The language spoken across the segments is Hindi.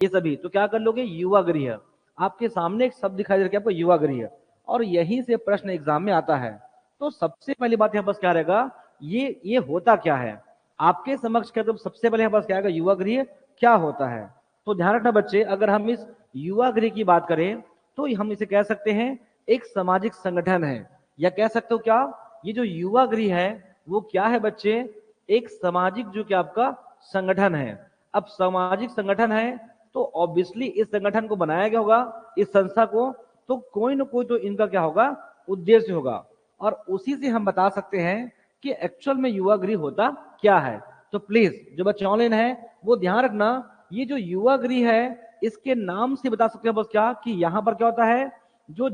ये सभी, तो क्या कर लोगे, युवा गृह। आपके सामने एक शब्द दिखाई दे रहा है आपको, युवा गृह, और यहीं से प्रश्न एग्जाम में आता है। तो सबसे पहली बात यहाँ पर क्या रहेगा, ये होता क्या है आपके समक्ष, क्या तो सबसे पहले यहाँ पर क्या आएगा, युवा गृह क्या होता है। तो ध्यान रखना बच्चे, अगर हम इस युवा गृह की बात करें तो हम इसे कह सकते हैं एक सामाजिक संगठन है, या कह सकते हो क्या, ये जो युवा गृह है वो क्या है बच्चे, एक सामाजिक जो कि आपका संगठन है। अब सामाजिक संगठन है तो ऑब्वियसली इस संगठन को बनाया गया होगा, इस संस्था को, तो कोई ना कोई तो इनका क्या होगा, उद्देश्य होगा, और उसी से हम बता सकते हैं कि एक्चुअल में युवा गृह होता क्या है। तो प्लीज जो बच्चे ऑनलाइन है वो ध्यान रखना, ये जो युवा गृह है इसके नाम से बता सकते हैं बस क्या, कि यहाँ पर क्या होता है, जो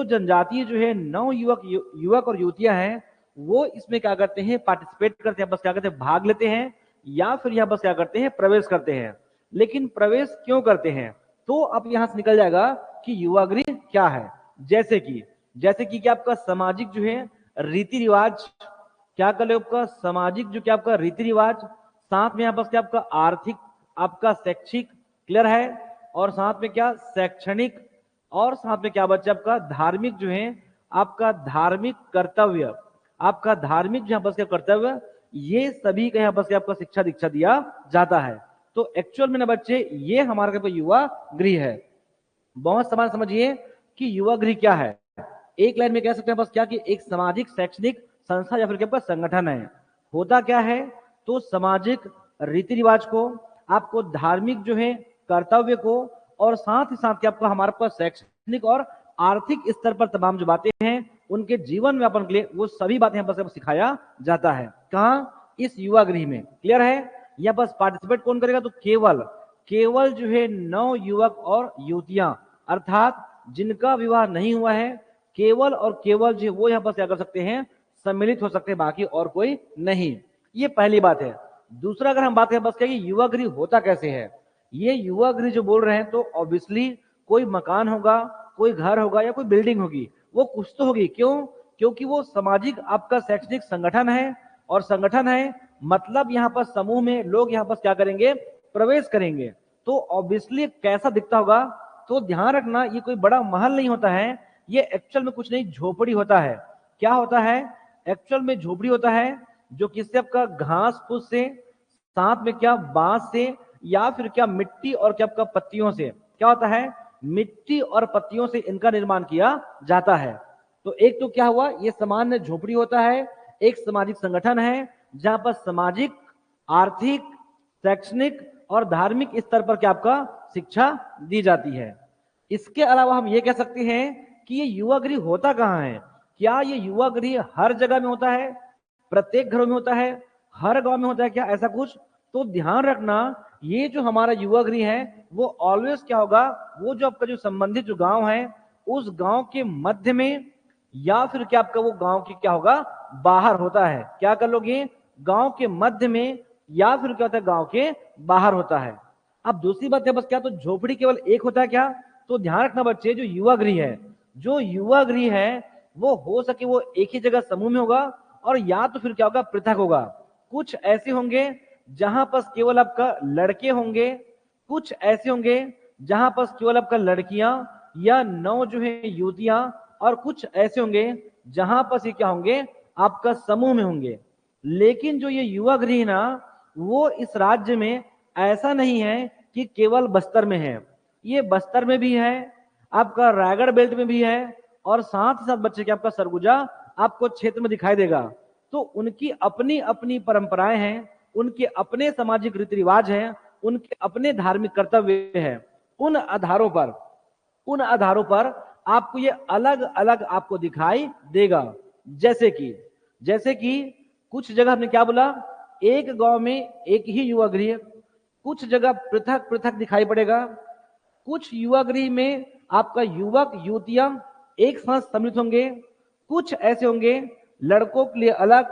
जनजातीय जो है नव युवक और युवतियां हैं वो इसमें क्या करते हैं, पार्टिसिपेट करते हैं, बस क्या करते हैं, भाग लेते हैं, या फिर यहाँ बस क्या करते हैं, प्रवेश करते हैं। लेकिन प्रवेश क्यों करते हैं, तो अब यहां से निकल जाएगा कि युवा गृह क्या है। जैसे कि क्या आपका सामाजिक जो है रीति रिवाज, क्या कर लो आपका सामाजिक जो क्या आपका रीति रिवाज, साथ में यहाँ पर क्या आपका आर्थिक, आपका शैक्षिक, क्लियर है, और साथ में क्या शैक्षणिक, और साथ में क्या बच्चा आपका धार्मिक जो है, आपका धार्मिक कर्तव्य, आपका धार्मिक जहां पर क्या कर्तव्य, ये सभी का यहाँ पर आपका शिक्षा दीक्षा दिया जाता है। तो एक्चुअल में ना बच्चे ये हमारा युवा गृह है। बहुत समान समझिए कि युवा गृह क्या है, एक लाइन में कह सकते हैं बस क्या, कि एक सामाजिक शैक्षणिक संस्था या फिर क्या संगठन है। होता क्या है, तो सामाजिक रीति रिवाज को, आपको धार्मिक जो है कर्तव्य को, और साथ ही साथ क्या आपको हमारे पास शैक्षणिक और आर्थिक स्तर पर तमाम जो बातें हैं उनके जीवन व्यापन के लिए वो सभी बातें यहाँ पर सिखाया जाता है। कहाँ, इस युवा गृह में, क्लियर है। या बस पार्टिसिपेट कौन करेगा, तो केवल जो है नव युवक और युवतियां, अर्थात जिनका विवाह नहीं हुआ है, केवल और केवल जो वो यहाँ पर क्या कर सकते हैं, सम्मिलित हो सकते हैं, बाकी और कोई नहीं। ये पहली बात है। दूसरा अगर हम बात करें बस क्या, युवा गृह होता कैसे है, ये युवा गृह जो बोल रहे हैं तो ऑब्वियसली कोई मकान होगा, कोई घर होगा, या कोई बिल्डिंग होगी, वो कुछ तो होगी। क्यों, क्योंकि वो सामाजिक आपका शैक्षणिक संगठन है, और संगठन है मतलब यहाँ पर समूह में लोग यहाँ पर क्या करेंगे, प्रवेश करेंगे। तो ऑब्वियसली कैसा दिखता होगा, तो ध्यान रखना ये कोई बड़ा महल नहीं होता है, ये एक्चुअल में कुछ नहीं, झोपड़ी होता है। क्या होता है, एक्चुअल में झोपड़ी होता है, जो किससे आपका घास फूस से, साथ में क्या बांस से, या फिर क्या मिट्टी और क्या आपका पत्तियों से, क्या होता है, मिट्टी और पत्तियों से इनका निर्माण किया जाता है। तो एक तो क्या हुआ, ये सामान्य झोपड़ी होता है, एक सामाजिक संगठन है जहां पर सामाजिक, आर्थिक, शैक्षणिक और धार्मिक स्तर पर क्या आपका शिक्षा दी जाती है। इसके अलावा हम ये कह सकते हैं कि ये युवा गृह होता कहाँ है, क्या ये युवा गृह हर जगह में होता है, प्रत्येक घरों में होता है, हर गांव में होता है क्या, ऐसा कुछ, तो ध्यान रखना ये जो हमारा युवा गृह है वो ऑलवेज क्या होगा, वो जो आपका जो संबंधित जो गांव है उस गांव के मध्य में, या फिर क्या आपका वो गांव की क्या होगा, बाहर होता है। क्या कर लोगे, गांव के मध्य में, या फिर क्या होता है गांव के बाहर होता है। अब दूसरी बात है बस क्या, तो झोपड़ी केवल एक होता है क्या, तो ध्यान रखना बच्चे, जो युवा गृह है, जो युवा गृह है वो हो सके वो एक ही जगह समूह में होगा, और या तो फिर क्या होगा, पृथक होगा। कुछ ऐसे होंगे जहां पर केवल आपका लड़के होंगे, कुछ ऐसे होंगे जहां पर केवल आपका लड़कियां या नौ जो है युवतियां, और कुछ ऐसे होंगे जहां पर क्या होंगे, आपका समूह में होंगे। लेकिन जो ये युवा गृह ना, वो इस राज्य में ऐसा नहीं है कि केवल बस्तर में है, ये बस्तर में भी है, आपका रायगढ़ बेल्ट में भी है, और साथ ही साथ बच्चे के आपका सरगुजा आपको क्षेत्र में दिखाई देगा। तो उनकी अपनी अपनी परंपराएं हैं, उनके अपने सामाजिक रीति रिवाज हैं, उनके अपने धार्मिक कर्तव्य हैं। उन आधारों पर आपको ये अलग अलग आपको दिखाई देगा। जैसे कि कुछ जगह हमने क्या बोला, एक गांव में एक ही युवा गृह, कुछ जगह पृथक पृथक दिखाई पड़ेगा, कुछ युवा गृह में आपका युवक युवतियां एक साथ सम्मिलित होंगे, कुछ ऐसे होंगे लड़कों के लिए अलग,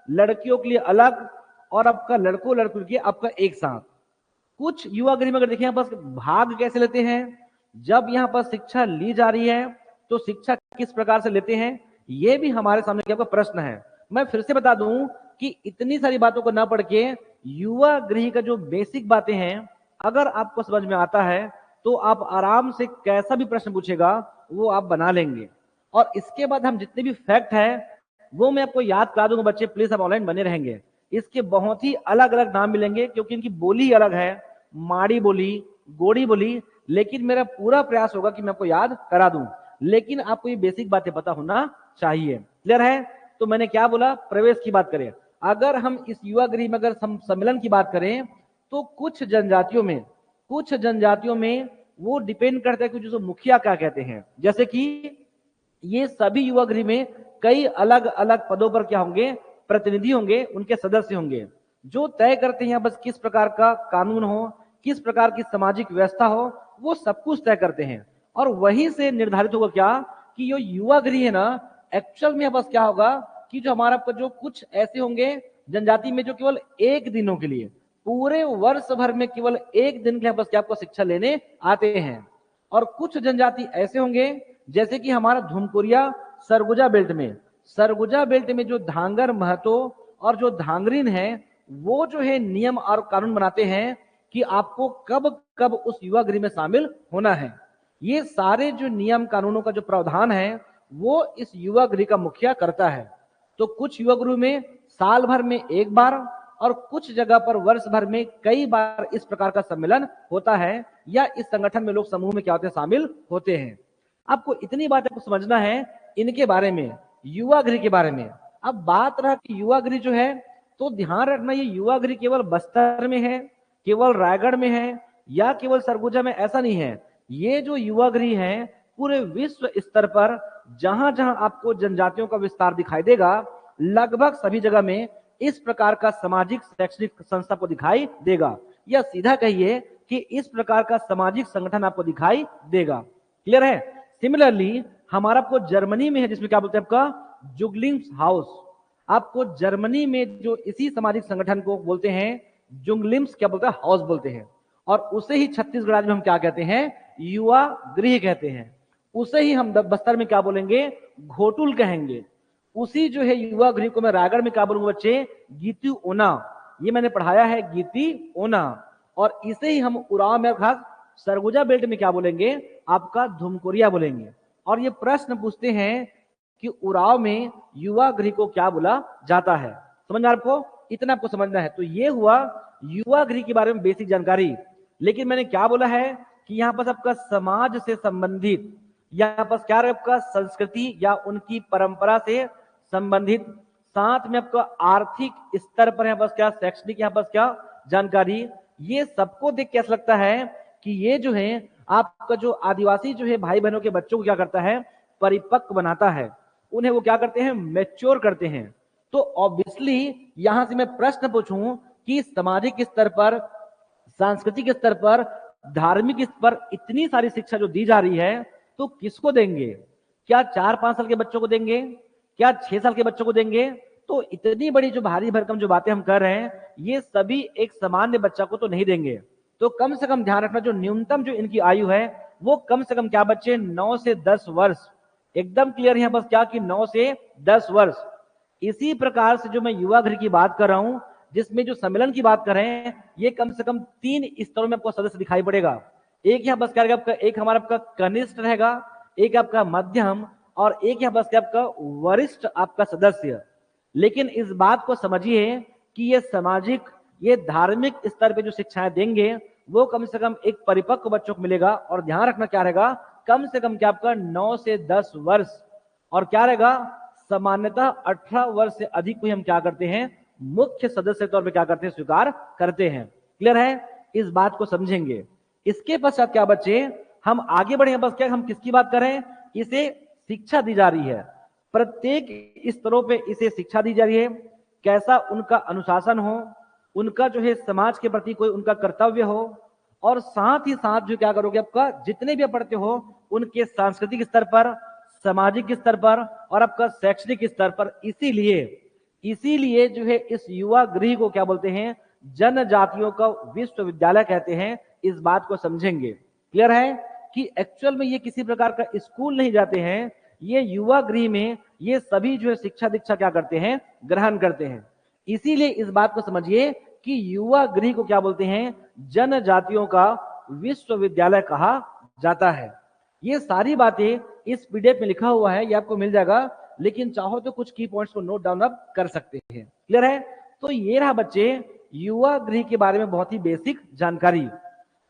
लड़कियों के लिए अलग, और आपका लड़कों के लिए आपका एक साथ। कुछ युवा गृह में अगर देखें बस भाग कैसे लेते हैं, जब यहाँ पर शिक्षा ली जा रही है तो शिक्षा किस प्रकार से लेते हैं, ये भी हमारे सामने आपका प्रश्न है। मैं फिर से बता दूं कि इतनी सारी बातों को ना पढ़ के युवा गृह का जो बेसिक बातें हैं अगर आपको समझ में आता है तो आप आराम से कैसा भी प्रश्न पूछेगा वो आप बना लेंगे। और इसके बाद हम जितने भी फैक्ट है वो मैं आपको याद करा दूंगा बच्चे, प्लीज आप ऑनलाइन बने रहेंगे। इसके बहुत ही अलग अलग नाम मिलेंगे क्योंकि इनकी बोली अलग है, माड़ी बोली, गोड़ी बोली, लेकिन मेरा पूरा प्रयास होगा कि मैं आपको याद करा दूं। लेकिन आपको ये बेसिक बातें पता होना चाहिए। क्लियर है? तो मैंने क्या बोला, प्रवेश की बात करें। अगर हम इस युवा गृह में अगर सम्मेलन की बात करें तो कुछ जनजातियों में वो डिपेंड करता है कि जो मुखिया क्या कहते हैं। जैसे कि ये सभी युवा गृह में कई अलग अलग पदों पर क्या होंगे, प्रतिनिधि होंगे, उनके सदस्य होंगे, जो तय करते हैं बस किस प्रकार का कानून हो, किस प्रकार की सामाजिक व्यवस्था हो, वो सब कुछ तय करते हैं। और वहीं से निर्धारित होगा क्या कि जो युवा गृह है ना, एक्चुअल में बस क्या होगा कि जो हमारा जो कुछ ऐसे होंगे जनजाति में जो केवल एक दिनों के लिए, पूरे वर्ष भर में केवल एक दिन के लिए बस क्या आपको शिक्षा लेने आते हैं। और कुछ जनजाति ऐसे होंगे जैसे कि हमारा धुमकुरिया सरगुजा बेल्ट में जो धांगर महतो और जो धांगरीन है वो जो है नियम और कानून बनाते हैं कि आपको कब कब उस युवा गृह में शामिल होना है। ये सारे जो नियम कानूनों का जो प्रावधान है वो इस युवा गृह का मुखिया करता है। तो कुछ युवा गृह में साल भर में एक बार और कुछ जगह पर वर्ष भर में कई बार इस प्रकार का सम्मेलन होता है, या इस संगठन में लोग समूह में क्या होते हैं, शामिल होते हैं। आपको इतनी बातें को समझना है इनके बारे में, युवा गृह के बारे में। अब बात रहा कि युवा गृह जो है, तो ध्यान रखना ये युवा गृह केवल बस्तर में है, केवल रायगढ़ में है या केवल सरगुजा में, ऐसा नहीं है। ये जो युवा गृह है पूरे विश्व स्तर पर जहां जहां आपको जनजातियों का विस्तार दिखाई देगा, लगभग सभी जगह में इस प्रकार का सामाजिक शैक्षणिक संस्था को दिखाई देगा, या सीधा कहिए कि इस प्रकार का सामाजिक संगठन आपको दिखाई देगा। क्लियर है? सिमिलरली हमारा आपको जर्मनी में है जिसमें क्या बोलते हैं आपका जुगलिंग्स हाउस। आपको जर्मनी में जो इसी सामाजिक संगठन को बोलते हैं जुगलिम्स क्या बोलते हैं, हाउस बोलते हैं। और उसे ही छत्तीसगढ़ राज्य में हम क्या कहते हैं, युवा गृह कहते हैं। उसे ही हम बस्तर में क्या बोलेंगे, घोटुल कहेंगे। उसी जो है युवा गृह को मैं रायगढ़ में क्या बोलूंगा बच्चे, गीती ओना। ये मैंने पढ़ाया है, गीती ओना। और इसे ही हम उराव में खास सरगुजा बेल्ट में क्या बोलेंगे, आपका धुमकुरिया बोलेंगे। और ये प्रश्न पूछते हैं कि उराव में युवा गृह को क्या बोला जाता है। समझ में आपको? इतना आपको समझना है। तो ये हुआ युवा गृह के बारे में बेसिक जानकारी। लेकिन मैंने क्या बोला है कि यहाँ पर आपका समाज से संबंधित, यहाँ पर क्या आपका संस्कृति या उनकी परंपरा से संबंधित, साथ में आपका आर्थिक स्तर पर यहाँ पर क्या शैक्षणिक यहाँ पर क्या जानकारी, ये सबको देख के ऐसा लगता है कि ये जो है आपका जो आदिवासी जो है भाई बहनों के बच्चों को क्या करता है, परिपक्व बनाता है, उन्हें वो क्या करते हैं, मैच्योर करते हैं। तो ऑब्वियसली यहां से मैं प्रश्न पूछूं कि सामाजिक स्तर पर, सांस्कृतिक स्तर पर, धार्मिक स्तर पर इतनी सारी शिक्षा जो दी जा रही है तो किसको देंगे? क्या 4-5 साल के बच्चों को देंगे? क्या 6 साल के बच्चों को देंगे? तो इतनी बड़ी जो भारी भरकम जो बातें हम कर रहे हैं ये सभी एक सामान्य बच्चा को तो नहीं देंगे। तो कम से कम ध्यान रखना जो न्यूनतम जो इनकी आयु है वो कम से कम क्या बच्चे 9 से 10 वर्ष। एकदम क्लियर है बस क्या कि 9 से 10 वर्ष। इसी प्रकार से जो मैं युवा गृह की बात कर रहा हूं जिसमें जो सम्मेलन की बात कर रहे हैं, ये कम से कम 3 स्तरों में आपको सदस्य दिखाई पड़ेगा। एक यहाँ बस क्या रहेगा आपका, एक हमारा आपका कनिष्ठ रहेगा, एक आपका मध्यम, और एक यहाँ बस क्या आपका वरिष्ठ आपका सदस्य। लेकिन इस बात को समझिए कि ये सामाजिक, ये धार्मिक स्तर पे जो शिक्षाएं देंगे वो कम से कम एक परिपक्व बच्चों को मिलेगा। और ध्यान रखना क्या रहेगा, कम से कम क्या आपका 9 से 10 वर्ष। और क्या रहेगा, सामान्यतः 18 वर्ष से अधिक को हम क्या करते हैं, मुख्य सदस्य के तौर पर क्या करते हैं, स्वीकार करते हैं। क्लियर है? इस बात को समझेंगे। इसके पश्चात क्या बच्चे, हम आगे बढ़े, बस क्या हम किसकी बात करें, इसे शिक्षा दी जा रही है, प्रत्येक स्तरों पे इसे शिक्षा दी जा रही है। कैसा उनका अनुशासन हो, उनका जो है समाज के प्रति कोई उनका कर्तव्य हो, और साथ ही साथ जो क्या करोगे आपका जितने भी आप पढ़ते हो उनके सांस्कृतिक स्तर पर, सामाजिक स्तर पर और आपका शैक्षणिक स्तर पर। इसीलिए जो है इस युवा गृह को क्या बोलते हैं, जनजातियों का विश्वविद्यालय कहते हैं। इस बात को समझेंगे। क्लियर है कि एक्चुअल में ये किसी प्रकार का स्कूल नहीं जाते हैं, ये युवा गृह में ये सभी जो है शिक्षा दीक्षा क्या करते हैं, ग्रहण करते हैं। इसीलिए इस बात को समझिए कि युवा गृह को क्या बोलते हैं, जनजातियों का विश्वविद्यालय कहा जाता है। ये सारी बातें इस पीडीएफ में लिखा हुआ है, ये आपको मिल जाएगा, लेकिन चाहो तो कुछ की पॉइंट्स को नोट डाउन आप कर सकते हैं। क्लियर है? तो ये रहा बच्चे युवा गृह के बारे में बहुत ही बेसिक जानकारी।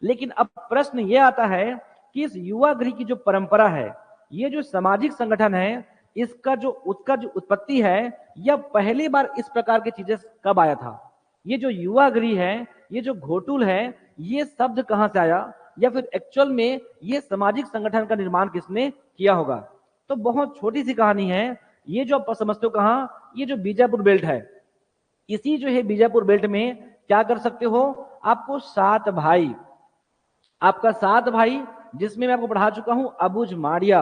लेकिन अब प्रश्न ये आता है कि इस युवा गृह की जो परंपरा है, ये जो सामाजिक संगठन है, उसका जो उत्पत्ति है, यह पहली बार इस प्रकार की चीजें कब आया था? ये जो युवा गृह है, ये जो घोटुल है, ये शब्द कहां से आया, या फिर एक्चुअल में ये सामाजिक संगठन का निर्माण किसने किया होगा? तो बहुत छोटी सी कहानी है। ये जो आप समझते हो कहां, ये जो बीजापुर बेल्ट है, इसी जो है बीजापुर बेल्ट में क्या कर सकते हो, आपको 7 भाई, आपका 7 भाई, जिसमें मैं आपको पढ़ा चुका हूं अबुझ माड़िया।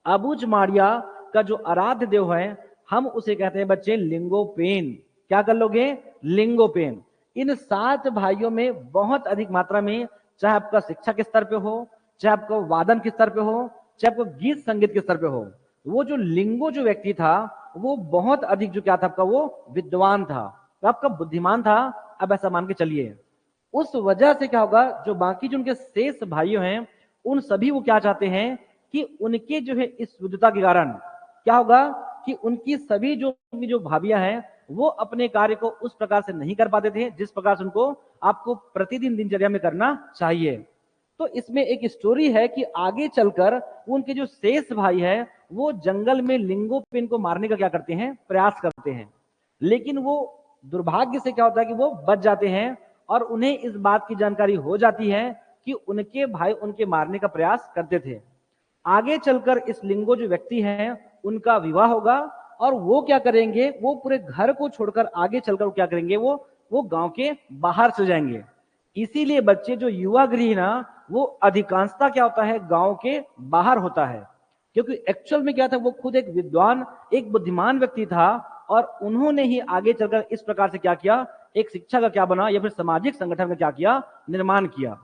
अबुझ माड़िया का जो आराध्य देव है, हम उसे कहते हैं बच्चे लिंगोपेन। क्या कर लोगे? लिंगोपेन। इन 7 भाइयों में बहुत अधिक मात्रा में, चाहे आपका शिक्षा के स्तर पे हो, चाहे आपका वादन के स्तर पे हो, चाहे आपको गीत संगीत के स्तर पे हो, वो जो लिंगो जो व्यक्ति था, वो बहुत अधिक जो क्या था आपका, वो विद्वान था, तो आपका बुद्धिमान था। अब ऐसा मान के चलिए, उस वजह से क्या होगा, जो बाकी जो उनके शेष भाइयों हैं, उन सभी वो क्या चाहते हैं कि उनके जो है इस विद्वता के कारण क्या होगा कि उनकी सभी जो भाभियां हैं, वो अपने कार्य को उस प्रकार से नहीं कर पाते थे जिस प्रकार से उनको आपको प्रतिदिन दिनचर्या में करना चाहिए। तो इसमें एक स्टोरी है कि आगे चलकर उनके जो शेष भाई है, वो जंगल में लिंगोपेन को मारने का क्या करते हैं, प्रयास करते हैं। लेकिन वो दुर्भाग्य से क्या होता है कि वो बच जाते हैं, और उन्हें इस बात की जानकारी हो जाती है कि उनके भाई उनके मारने का प्रयास करते थे। आगे चलकर इस लिंगो जो व्यक्ति हैं, उनका विवाह होगा, और वो क्या करेंगे, वो पूरे घर को छोड़कर आगे चलकर वो क्या करेंगे, वो गांव के बाहर चले जाएंगे। इसीलिए बच्चे जो युवा गृह ना, वो अधिकांशता क्या होता है, गांव के बाहर होता है। क्योंकि एक्चुअल में क्या था, वो खुद एक विद्वान, एक बुद्धिमान व्यक्ति था, और उन्होंने ही आगे चलकर इस प्रकार से क्या किया, एक शिक्षा का क्या बना, या फिर सामाजिक संगठन का क्या किया, निर्माण किया।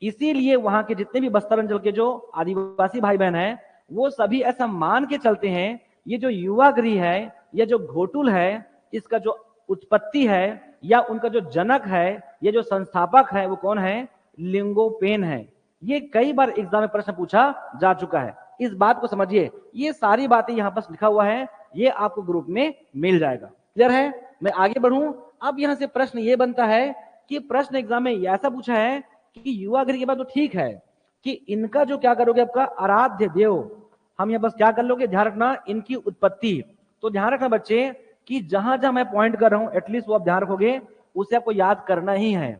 इसीलिए वहां के जितने भी बस्तर अंचल के जो आदिवासी भाई बहन हैं, वो सभी ऐसा मान के चलते हैं, ये जो युवा गृह है, ये जो घोटुल है, इसका जो उत्पत्ति है, या उनका जो जनक है, ये जो संस्थापक है, वो कौन है, लिंगोपेन है। ये कई बार एग्जाम में प्रश्न पूछा जा चुका है। इस बात को समझिए, ये सारी बातें यहाँ पर लिखा हुआ है, ये आपको ग्रुप में मिल जाएगा। क्लियर है? मैं आगे बढ़ूं। अब यहां से प्रश्न ये बनता है कि प्रश्न एग्जाम में ऐसा पूछा है कि युवा गृह के बाद तो ठीक है कि इनका जो क्या करोगे, आपका आराध्य देव, हम यहाँ बस क्या कर लोगे, ध्यान रखना इनकी उत्पत्ति। तो ध्यान रखना बच्चे कि जहां जहां मैं पॉइंट कर रहा हूं, एटलीस्ट वो आप ध्यान रखोगे, उसे आपको याद करना ही है।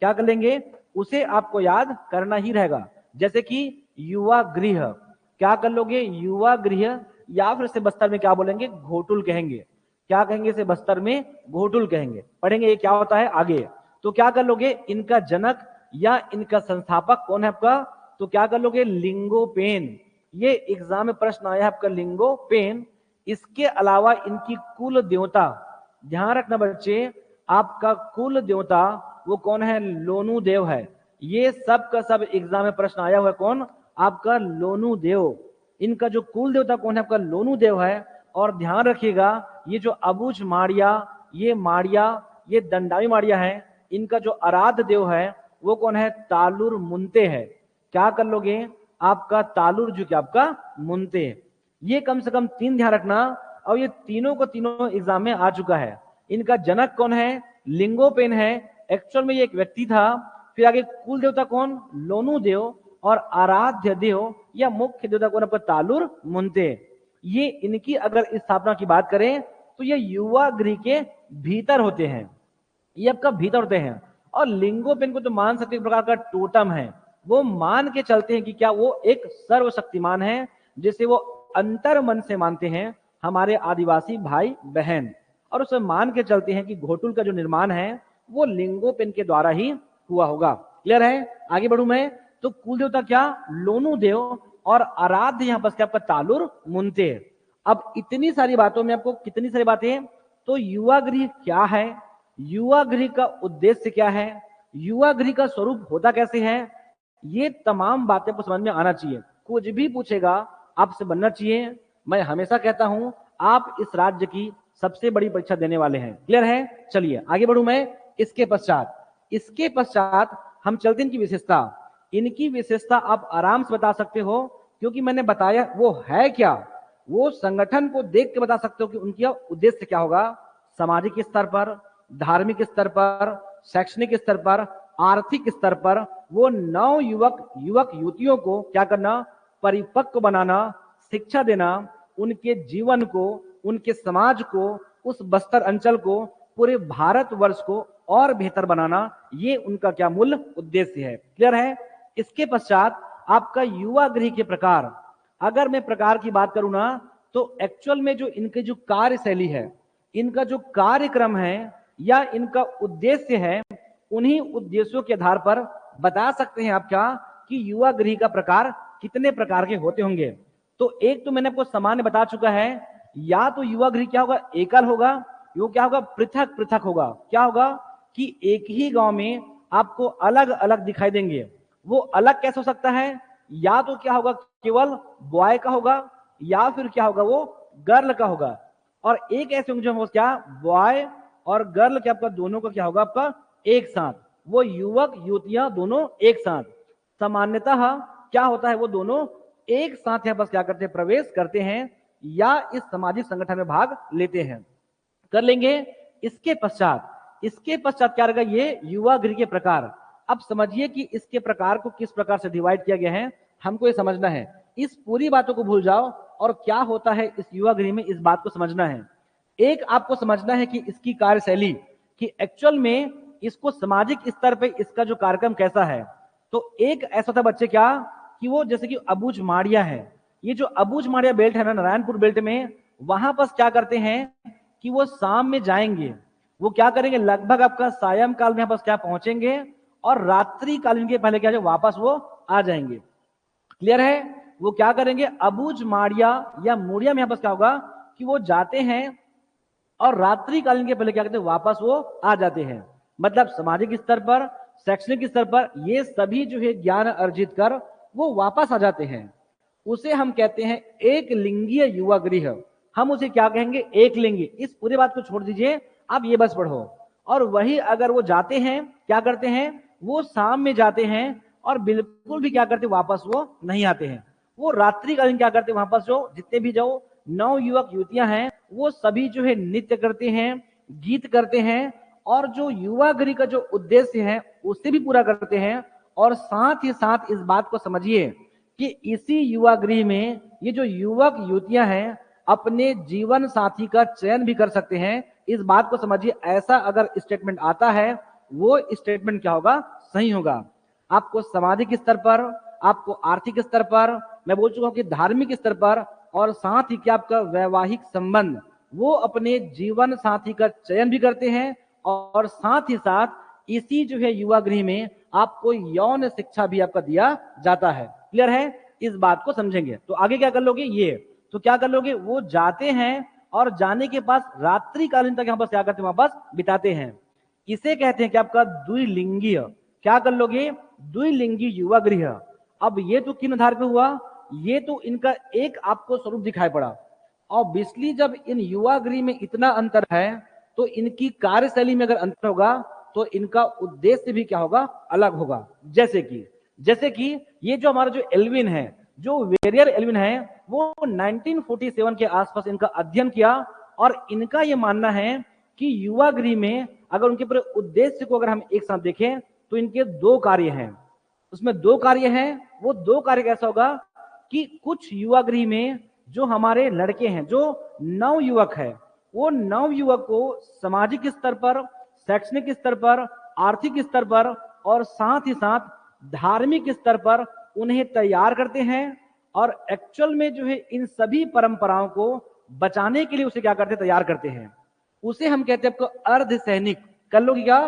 क्या कर लेंगे, उसे आपको याद करना ही रहेगा। जैसे कि युवा गृह, क्या कर लोगे, युवा गृह, या फिर इसे बस्तर में क्या बोलेंगे, घोटुल कहेंगे। क्या कहेंगे इसे, बस्तर में घोटुल कहेंगे। पढ़ेंगे ये क्या होता है आगे। तो क्या कर लोगे, इनका जनक या इनका संस्थापक कौन है आपका, तो क्या कर लोगे, लिंगोपेन। ये एग्जाम में प्रश्न आया है आपका, लिंगोपेन। इसके अलावा इनकी कुल देवता, ध्यान रखना बच्चे, आपका कुल देवता वो कौन है, लोनु देव है। ये सब का सब एग्जाम में प्रश्न आया हुआ है, कौन, आपका लोनु देव। इनका जो कुल देवता कौन है, आपका लोनु देव है। और ध्यान रखिएगा, ये जो अबुझ माड़िया, ये दंडावी माड़िया है, इनका जो आराध्य देव है वो कौन है, तालुर मुंते है। क्या कर लोगे, आपका तालुर जो कि आपका मुंते। ये कम से कम 3 ध्यान रखना, और ये तीनों को तीनों एग्जाम में आ चुका है। इनका जनक कौन है, लिंगोपेन है, एक्चुअल में ये एक व्यक्ति था। फिर आगे कुल देवता कौन, लोनु देव, और आराध्य देव या मुख्य देवता कौन, आपका तालुर मुंते। ये इनकी अगर स्थापना की बात करें तो ये युवा गृह के भीतर होते हैं, ये आपका भीतर होते हैं। और लिंगोपेन को तो मान सकते एक प्रकार का टोटम है, वो मान के चलते हैं कि क्या वो एक सर्वशक्तिमान है, जिसे वो अंतर मन से मानते हैं हमारे आदिवासी भाई बहन। और उसे मान के चलते हैं कि घोटुल का जो निर्माण है वो लिंगोपेन के द्वारा ही हुआ होगा। क्लियर है? आगे बढ़ू मैं, तो कुल देवता क्या, लोनु देव, और आराध्य यहाँ पर क्या, आपका तालुर मुंते। अब इतनी सारी बातों में आपको कितनी सारी बातें, तो युवा गृह क्या है, युवा गृह का उद्देश्य क्या है, युवा गृह का स्वरूप होता कैसे है, ये तमाम बातें को समझ में आना चाहिए। कुछ भी पूछेगा आपसे बनना चाहिए। मैं हमेशा कहता हूं, आप इस राज्य की सबसे बड़ी परीक्षा देने वाले हैं। क्लियर है? चलिए आगे बढ़ू मैं। इसके पश्चात हम चलते हैं इनकी विशेषता आप आराम से बता सकते हो, क्योंकि मैंने बताया वो है क्या, वो संगठन को देख के बता सकते हो कि उनका उद्देश्य क्या होगा। सामाजिक स्तर पर, धार्मिक स्तर पर, शैक्षणिक स्तर पर, आर्थिक स्तर पर वो नव युवक युवतियों को क्या करना, परिपक्व बनाना, शिक्षा देना, उनके जीवन को, उनके समाज को, उस बस्तर अंचल को, पूरे भारतवर्ष को और बेहतर बनाना, ये उनका क्या मूल उद्देश्य है। क्लियर है। इसके पश्चात आपका युवा गृह के प्रकार, अगर मैं प्रकार की बात करूं ना, तो एक्चुअल में जो इनके जो कार्यशैली है, इनका जो कार्यक्रम है या इनका उद्देश्य है, उन्हीं उद्देश्यों के आधार पर बता सकते हैं आप क्या कि युवा गृह का प्रकार कितने प्रकार के होते होंगे। तो एक तो मैंने आपको सामान्य बता चुका है, या तो युवा गृह क्या होगा, एकल होगा, यो क्या होगा, पृथक पृथक होगा। क्या होगा कि एक ही गांव में आपको अलग अलग दिखाई देंगे। वो अलग कैसे हो सकता है, या तो क्या होगा केवल बॉय का होगा, या फिर क्या होगा वो गर्ल का होगा, और एक ऐसे होंगे जो क्या बॉय और गर्ल क्या आपका दोनों का क्या होगा आपका एक साथ, वो युवक युवतियां दोनों एक साथ। सामान्यतः क्या होता है, वो दोनों एक साथ यहाँ पर क्या करते हैं, प्रवेश करते हैं या इस सामाजिक संगठन में भाग लेते हैं, कर लेंगे। इसके पश्चात क्या रहेगा, ये युवा गृह के प्रकार। अब समझिए कि इसके प्रकार को किस प्रकार से डिवाइड किया गया है, हमको ये समझना है। इस पूरी बातों को भूल जाओ और क्या होता है इस युवा गृह में, इस बात को समझना है। एक आपको समझना है कि इसकी कार्यशैली, कि एक्चुअल में इसको सामाजिक स्तर पे इसका जो कार्यक्रम कैसा है। तो एक ऐसा था बच्चे क्या कि वो जैसे कि अबूझ माड़िया है, ये जो अबूझ माड़िया बेल्ट है ना, नारायणपुर बेल्ट में, वहां पर क्या करते हैं कि वो शाम में जाएंगे, वो क्या करेंगे, लगभग आपका सायं काल में यहाँ पर क्या पहुंचेंगे और रात्रि कालीन के पहले क्या जो वापस वो आ जाएंगे। क्लियर है। वो क्या करेंगे, अबूझ माड़िया या मुड़िया में यहाँ पर क्या होगा कि वो जाते हैं और रात्रि कालीन के पहले क्या कहते हैं, वापस वो आ जाते हैं। मतलब सामाजिक स्तर पर, शैक्षणिक स्तर पर ये सभी जो है ज्ञान अर्जित कर वो वापस आ जाते हैं। उसे हम कहते हैं एक लिंगीय युवा गृह। हम उसे क्या कहेंगे, एक लिंगी। इस पूरी बात को छोड़ दीजिए, आप ये बस पढ़ो। और वही अगर वो जाते हैं, क्या करते हैं, वो शाम में जाते हैं और बिल्कुल भी क्या करते, वापस वो नहीं आते हैं। वो रात्रि कालीन क्या करते हैं, वापस जो जितने भी जो नव युवक युवतियां हैं वो सभी जो है नृत्य करते हैं, गीत करते हैं, और जो युवा गृह का जो उद्देश्य है उसे भी पूरा करते हैं। और साथ ही साथ इस बात को समझिए कि इसी युवा गृह में ये जो युवक युवतियां हैं अपने जीवन साथी का चयन भी कर सकते हैं। इस बात को समझिए, ऐसा अगर स्टेटमेंट आता है वो स्टेटमेंट क्या होगा, सही होगा। आपको सामाजिक स्तर पर, आपको आर्थिक स्तर पर, मैं बोल चुका हूं कि धार्मिक स्तर पर, और साथ ही क्या आपका वैवाहिक संबंध, वो अपने जीवन साथी का चयन भी करते हैं। और साथ ही साथ इसी जो है युवा गृह में आपको यौन शिक्षा भी आपका दिया जाता है। क्लियर है। इस बात को समझेंगे तो आगे क्या कर लोगे, ये तो क्या कर लोगे, वो जाते हैं और जाने के पास रात्रि कालीन तक यहाँ पर क्या करते हैं, वापस बिताते हैं। इसे कहते हैं कि आपका द्विलिंगीय, क्या कर लोगे, द्विलिंगी युवा गृह। अब ये तो किन आधार पे हुआ, ये तो इनका एक आपको स्वरूप दिखाई पड़ा। ऑब्वियसली जब इन युवा गृह में इतना अंतर है तो इनकी कार्यशैली में अगर अंतर होगा तो इनका उद्देश्य भी क्या होगा, अलग होगा। जैसे कि ये जो हमारा जो एल्विन है, जो वेरियर एल्विन है, वो 1947 के आसपास इनका अध्ययन किया। और इनका ये मानना है कि युवा गृह में अगर उनके पूरे उद्देश्य को अगर हम एक साथ देखें तो इनके दो कार्य हैं, उसमें दो कार्य हैं। वो दो कार्य कैसा होगा कि कुछ युवा गृह में जो हमारे लड़के हैं, जो नव युवक है, वो नव युवक को सामाजिक स्तर पर, शैक्षणिक स्तर पर, आर्थिक स्तर पर और साथ ही साथ धार्मिक स्तर पर उन्हें तैयार करते हैं। और एक्चुअल में जो है इन सभी परंपराओं को बचाने के लिए उसे क्या करते हैं, तैयार करते हैं। उसे हम कहते हैं आपको अर्ध सैनिक। कर लो क्या,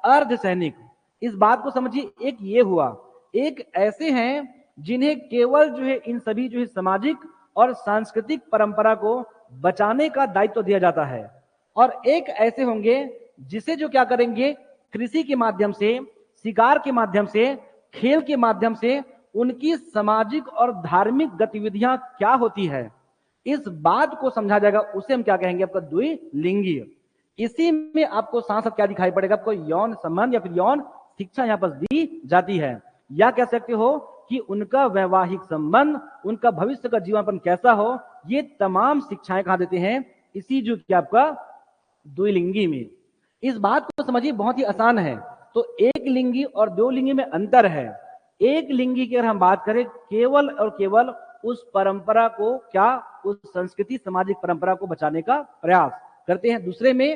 अर्ध सैनिक। इस बात को समझिए, एक ये हुआ, एक ऐसे हैं जिन्हें केवल जो है इन सभी जो है सामाजिक और सांस्कृतिक परंपरा को बचाने का दायित्व दिया जाता है। और एक ऐसे होंगे जिसे जो क्या करेंगे, कृषि के माध्यम से, शिकार के माध्यम से, खेल के माध्यम से उनकी सामाजिक और धार्मिक गतिविधियां क्या होती है इस बात को समझा जाएगा। उसे हम क्या कहेंगे, आपका द्विलिंगीय। इसी में आपको साथ साथ क्या दिखाई पड़ेगा, आपको यौन संबंध या फिर यौन शिक्षा यहाँ पर दी जाती है। या कह सकते हो कि उनका वैवाहिक संबंध, उनका भविष्य का जीवनयापन कैसा हो, ये तमाम शिक्षाएं कहा देते हैं, इसी जो कि आपका द्विलिंगी में। इस बात को समझिए, बहुत ही आसान है। तो एक लिंगी और दो लिंगी में अंतर है। एक लिंगी की अगर हम बात करें, केवल और केवल उस परंपरा को, क्या उस संस्कृति सामाजिक परंपरा को बचाने का प्रयास करते हैं। दूसरे में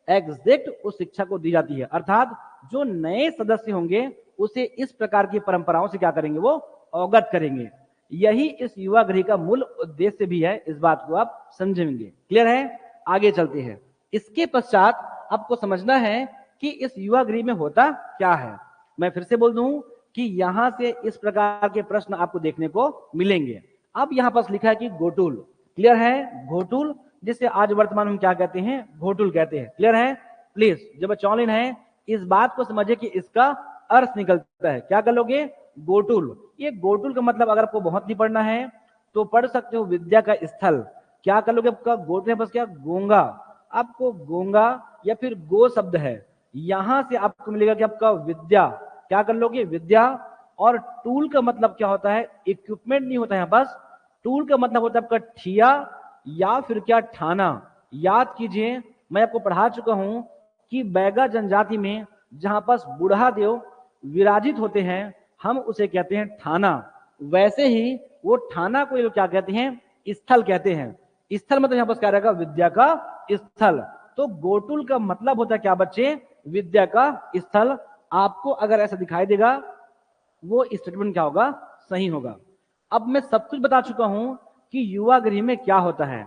एग्जैक्ट उस शिक्षा को दी जाती है, अर्थात जो नए सदस्य होंगे उसे इस प्रकार की परंपराओं से क्या करेंगे, वो अवगत करेंगे। यही इस युवा गृह का मूल उद्देश्य भी है, इस बात को आप समझेंगे। क्लियर है? आगे चलते हैं। इसके पश्चात आपको समझना है कि इस युवा गृह में होता क्या है। मैं फिर से बोल दूं कि यहां से इस प्रकार के प्रश्न आपको देखने को मिलेंगे। अब यहां पर लिखा है कि गोटुल। क्लियर है? घोटुल, जिसे आज वर्तमान में क्या कहते हैं, घोटुल कहते हैं। क्लियर है? प्लीज जो बच्चे ऑनलाइन है, इस बात को समझिए कि इसका अर्थ निकलता है, क्या कर लोगे, गोटुल। ये गोटुल का मतलब अगर आपको बहुत नहीं पढ़ना है तो पढ़ सकते हो विद्या का स्थल। क्या कर लोगे, आपका गोटुल बस क्या, गोंगा। आपको गोंगा या फिर गो शब्द है, यहां से आपको मिलेगा कि आपका विद्या, क्या कर लोगे, विद्या। और टूल का मतलब क्या होता है, इक्विपमेंट नहीं होता है बस, टूल का मतलब होता है आपका ठिया या फिर क्या, ठाना। याद कीजिए, मैं आपको पढ़ा चुका हूं कि बैगा जनजाति में जहां पास बूढ़ा देव विराजित होते हैं, हम उसे कहते हैं ठाना। वैसे ही वो ठाना को क्या कहते हैं, स्थल कहते हैं। स्थल मतलब यहां पर क्या रहेगा, विद्या का स्थल। तो गोटुल का मतलब होता है क्या बच्चे, विद्या का स्थल। आपको अगर ऐसा दिखाई देगा, वो स्टेटमेंट क्या होगा, सही होगा। अब मैं सब कुछ बता चुका हूं कि युवा गृह में क्या होता है,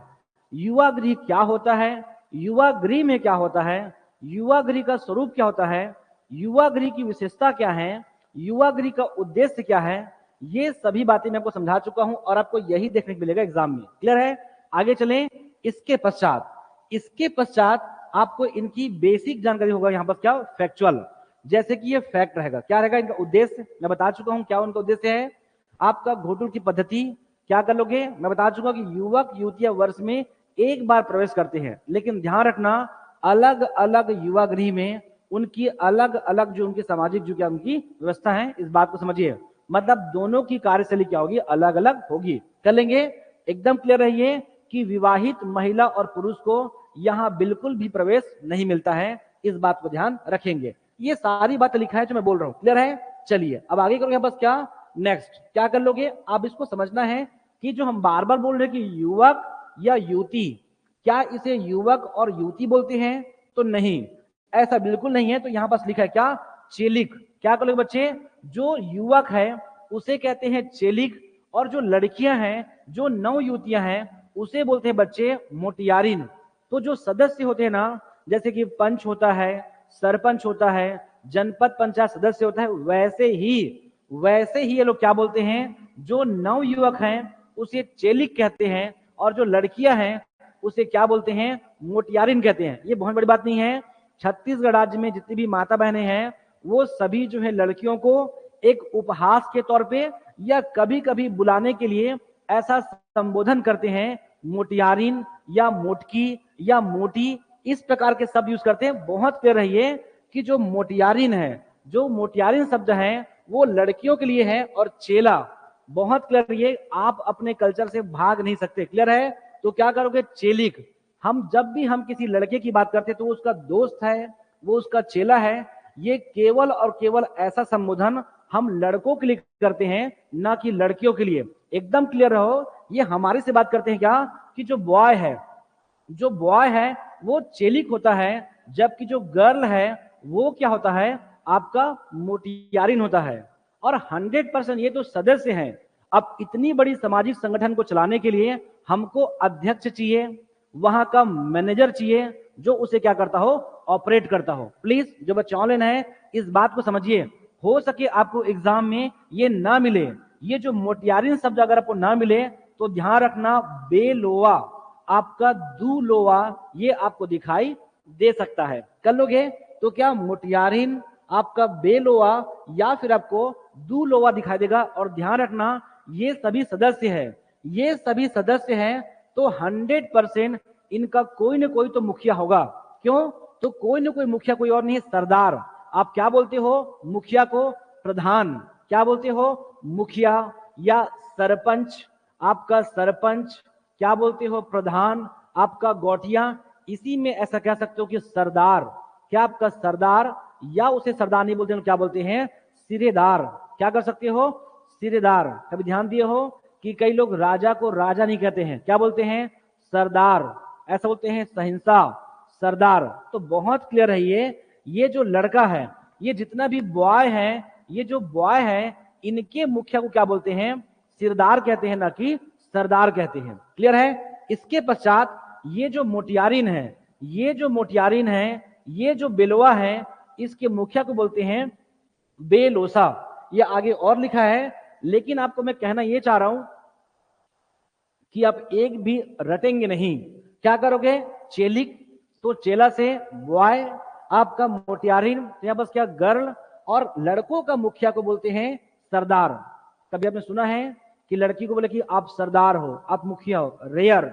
युवा गृह क्या होता है, युवा गृह में क्या होता है, युवा गृह का स्वरूप क्या होता है, युवा गृह की विशेषता क्या है, युवा गृह का उद्देश्य क्या है, ये सभी बातें मैं आपको समझा चुका हूं और आपको यही देखने को मिलेगा एग्जाम में। क्लियर है? आगे चलें। इसके पश्चात आपको इनकी बेसिक जानकारी होगा, यहां पर क्या, फैक्चुअल। जैसे कि ये फैक्ट रहेगा, क्या रहेगा इनका उद्देश्य, मैं बता चुका हूं क्या उनका उद्देश्य है। आपका घोटुल की पद्धति क्या कर लोगे, मैं बता चुका कि युवक युवतियां वर्ष में एक बार प्रवेश करते हैं, लेकिन ध्यान रखना अलग अलग युवा गृह में उनकी अलग अलग जो उनकी सामाजिक जो क्या उनकी व्यवस्था है, इस बात को समझिए। मतलब दोनों की कार्यशैली क्या होगी, अलग अलग होगी। कर लेंगे? एकदम क्लियर रहिए कि विवाहित महिला और पुरुष को यहां बिल्कुल भी प्रवेश नहीं मिलता है, इस बात को ध्यान रखेंगे। ये सारी बात लिखा है जो मैं बोल रहा हूं। क्लियर है? चलिए अब आगे करोगे, बस क्या, नेक्स्ट क्या कर लोगे, आप इसको समझना है कि जो हम बार बार बोल रहे हैं कि युवक या युवती, क्या इसे युवक और युवती बोलते हैं, तो नहीं, ऐसा बिल्कुल नहीं है। तो यहां पास लिखा है क्या, चेलिक। क्या कर लोगे बच्चे, जो युवक है उसे कहते हैं चेलिक, और जो लड़कियां हैं, जो नव युवतियां हैं, उसे बोलते हैं बच्चे मोटियारिन। तो जो सदस्य होते हैं ना, जैसे कि पंच होता है, सरपंच होता है, जनपद पंचायत सदस्य होता है, वैसे ही ये लोग क्या बोलते हैं, जो नव युवक हैं उसे चेलिक कहते हैं, और जो लड़कियां हैं उसे क्या बोलते हैं, मोटियारिन कहते हैं। ये बहुत बड़ी बात नहीं है। छत्तीसगढ़ राज्य में जितनी भी माता बहनें हैं, वो सभी जो है लड़कियों को एक उपहास के तौर पे या कभी कभी बुलाने के लिए ऐसा संबोधन करते हैं, मोटियारिन या मोटकी या मोटी, इस प्रकार के शब्द यूज करते हैं। बहुत क्लियर रहिए कि जो मोटियारिन है, जो मोटियारिन शब्द है वो लड़कियों के लिए है, और चेला, बहुत क्लियर रहिए, आप अपने कल्चर से भाग नहीं सकते। क्लियर है? तो क्या करोगे, चेलिक। हम जब भी हम किसी लड़के की बात करते हैं तो वो उसका दोस्त है, वो उसका चेला है। ये केवल और केवल ऐसा संबोधन हम लड़कों के लिए करते हैं, ना कि लड़कियों के लिए। एकदम क्लियर रहो, ये हमारे से बात करते हैं क्या, कि जो बॉय है, जो बॉय है वो चेलिक होता है, जबकि जो गर्ल है वो क्या होता है, आपका मोटियारिन होता है। और 100% ये तो सदस्य हैं। अब इतनी बड़ी सामाजिक संगठन को चलाने के लिए हमको अध्यक्ष चाहिए, वहां का मैनेजर चाहिए, जो उसे क्या करता हो, ऑपरेट करता हो। प्लीज जो बच्चे ऑनलाइन है, इस बात को समझिए। हो सके आपको एग्जाम में ये ना मिले, ये जो मोटियारिन शब्द अगर आपको ना मिले तो ध्यान रखना, बेलोआ, आपका दूलोआ, ये आपको दिखाई दे सकता है। कर लोगे? तो क्या मोटियारिन, आपका बेलोआ या फिर आपको दूलोआ दिखाई देगा। और ध्यान रखना, ये सभी सदस्य है, ये सभी सदस्य हैं, तो 100% इनका कोई ना कोई तो मुखिया होगा। क्यों? तो कोई ना कोई मुखिया कोई और नहीं है, सरदार। आप क्या बोलते हो मुखिया को? प्रधान। क्या बोलते हो? मुखिया या सरपंच। आपका सरपंच क्या बोलते हो? प्रधान। आपका गौटिया। इसी में ऐसा कह सकते हो कि सरदार। क्या आपका सरदार, या उसे सरदार नहीं बोलते हैं, क्या बोलते हैं? सिरेदार। क्या कर सकते हो? सिरेदार। कभी ध्यान दिए हो कि कई लोग राजा को राजा नहीं कहते हैं, क्या बोलते हैं? सरदार। ऐसा बोलते हैं सहिंसा, सरदार। तो बहुत क्लियर है ये जो लड़का है, ये जितना भी बॉय है, ये जो बॉय है, इनके मुखिया को क्या बोलते हैं? सिरदार कहते हैं, ना कि सरदार कहते हैं। क्लियर है? इसके पश्चात ये जो मोटियारिन है, ये जो मोटियारिन है, ये जो बेलवा है, इसके मुखिया को बोलते हैं बेलोसा। ये आगे और लिखा है, लेकिन आपको मैं कहना ये चाह रहा हूं कि आप एक भी रटेंगे नहीं। क्या करोगे? चेलिक, तो चेला से बॉय, आपका मोटियारिन या बस क्या गर्ल, और लड़कों का मुखिया को बोलते हैं सरदार। कभी आपने सुना है कि लड़की को बोले कि आप सरदार हो, आप मुखिया हो? रेयर।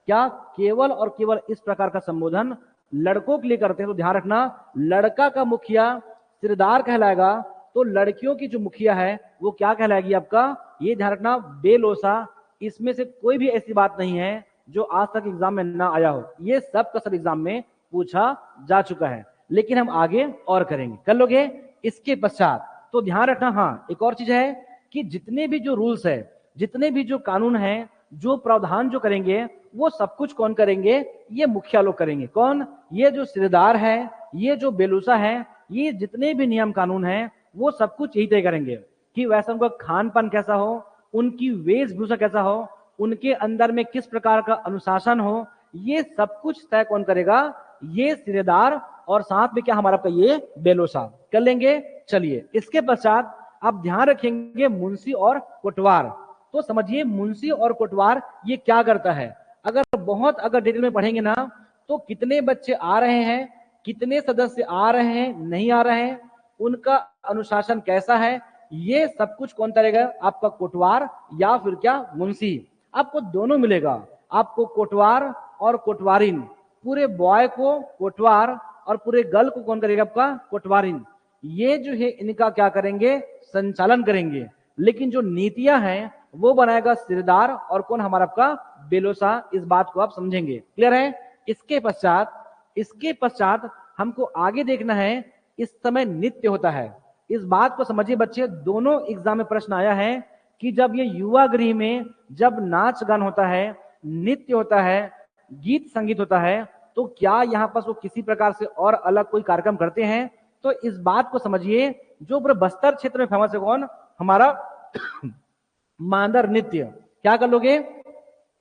क्या केवल और केवल इस प्रकार का संबोधन लड़कों के लिए करते हैं। तो ध्यान रखना, लड़का का मुखिया सिरदार कहलाएगा, तो लड़कियों की जो मुखिया है वो क्या कहलाएगी आपका? ये ध्यान रखना, बेलोसा। इसमें से कोई भी ऐसी बात नहीं है जो आज तक एग्जाम में ना आया हो। ये सब का सब एग्जाम में पूछा जा चुका है, लेकिन हम आगे और करेंगे। कर लोगे? इसके पश्चात तो ध्यान रखना, हाँ एक और चीज है कि जितने भी जो रूल्स है, जितने भी जो कानून है, जो प्रावधान जो करेंगे, वो सब कुछ कौन करेंगे? ये मुखिया लोग करेंगे। कौन? ये जो सिरदार है, ये जो बेलूसा है, ये जितने भी नियम कानून है, वो सब कुछ यही तय करेंगे कि वैसा उनका खान पान कैसा हो, उनकी वेशभूषा कैसा हो, उनके अंदर में किस प्रकार का अनुशासन हो, ये सब कुछ तय कौन करेगा? ये सिरेदार, और साथ में क्या हमारा का ये बेलोसा। कर लेंगे? चलिए, इसके पश्चात आप ध्यान रखेंगे मुंशी और कोटवार। तो समझिए मुंशी और कोटवार ये क्या करता है। अगर डिटेल में पढ़ेंगे ना, तो कितने बच्चे आ रहे हैं, कितने सदस्य आ रहे हैं, नहीं आ रहे हैं, उनका अनुशासन कैसा है, ये सब कुछ कौन करेगा? आपका कोटवार या फिर क्या? मुंशी। आपको दोनों मिलेगा, आपको कोटवार और कोटवारिन। पूरे बॉय को कोटवार और पूरे गर्ल को कौन करेगा? आपका कोटवारिन। ये जो है इनका क्या करेंगे? संचालन करेंगे। लेकिन जो नीतियां हैं वो बनाएगा सिरदार, और कौन? हमारा आपका बेलोसा। इस बात को आप समझेंगे। क्लियर है? इसके पश्चात हमको आगे देखना है। इस समय नृत्य होता है। इस बात को समझिए बच्चे, दोनों एग्जाम में प्रश्न आया है कि जब ये युवा गृह में जब नाच गान होता है, नृत्य होता है, गीत संगीत होता है, तो क्या यहाँ पर वो किसी प्रकार से और अलग कोई कार्यक्रम करते हैं? तो इस बात को समझिए, जो पूरे बस्तर क्षेत्र में फेमस है कौन? हमारा मांदर नृत्य। क्या कर लोगे?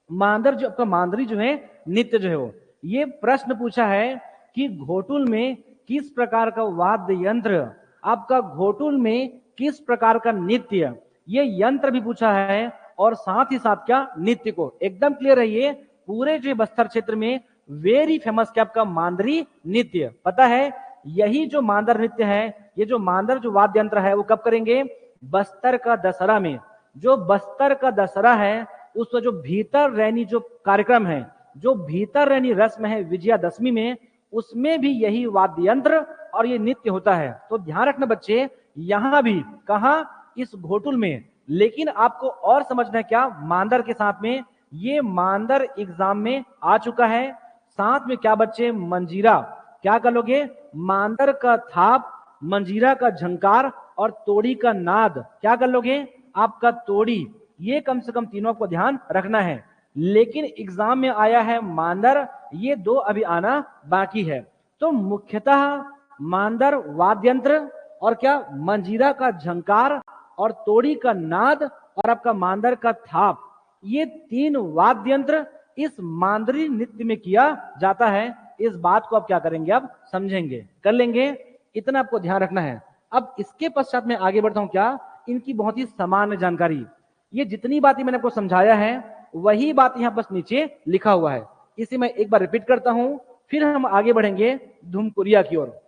मांदर जो आपका मांदरी जो है नृत्य जो है वो, ये प्रश्न पूछा है कि घोटुल में किस प्रकार का वाद्य यंत्र, आपका घोटुल में किस प्रकार का नृत्य, ये यंत्र भी पूछा है, और साथ ही साथ क्या? नृत्य को। एकदम क्लियर है, ये पूरे जो बस्तर क्षेत्र में वेरी फेमस क्या? आपका मांदरी नृत्य। पता है यही जो मांदर नृत्य है, ये जो मांदर जो वाद्य यंत्र है, वो कब करेंगे? बस्तर का दशहरा में। जो बस्तर का दशहरा है, उसका जो भीतर रैनी जो कार्यक्रम है, जो भीतर रैनी रस्म है विजयादशमी में, उसमें भी यही वाद्य यंत्र और ये नृत्य होता है। तो ध्यान रखना बच्चे, यहां भी कहा? इस घोटुल में। लेकिन आपको और समझना है क्या? मांदर के साथ में, ये मांदर एग्जाम में आ चुका है। साथ में क्या बच्चे? मंजीरा। क्या कर लोगे? मांदर का थाप, मंजीरा का झंकार और तोड़ी का नाद। क्या कर लोगे? आपका तोड़ी। ये कम से कम तीनों को ध्यान रखना है। लेकिन एग्जाम में आया है मांदर, ये दो अभी आना बाकी है। तो मुख्यतः मांदर वाद्यंत्र और क्या? मंजीरा का झंकार और तोड़ी का नाद और आपका मांदर का थाप, ये तीन वाद्यंत्र इस मांदरी नृत्य में किया जाता है। इस बात को आप क्या करेंगे? अब समझेंगे। कर लेंगे? इतना आपको ध्यान रखना है। अब इसके पश्चात मैं आगे बढ़ता हूं क्या? इनकी बहुत ही सामान्य जानकारी। ये जितनी बातें मैंने आपको समझाया है, वही बात यहां बस नीचे लिखा हुआ है। इसे मैं एक बार रिपीट करता हूं, फिर हम आगे बढ़ेंगे धूमकुरिया की ओर।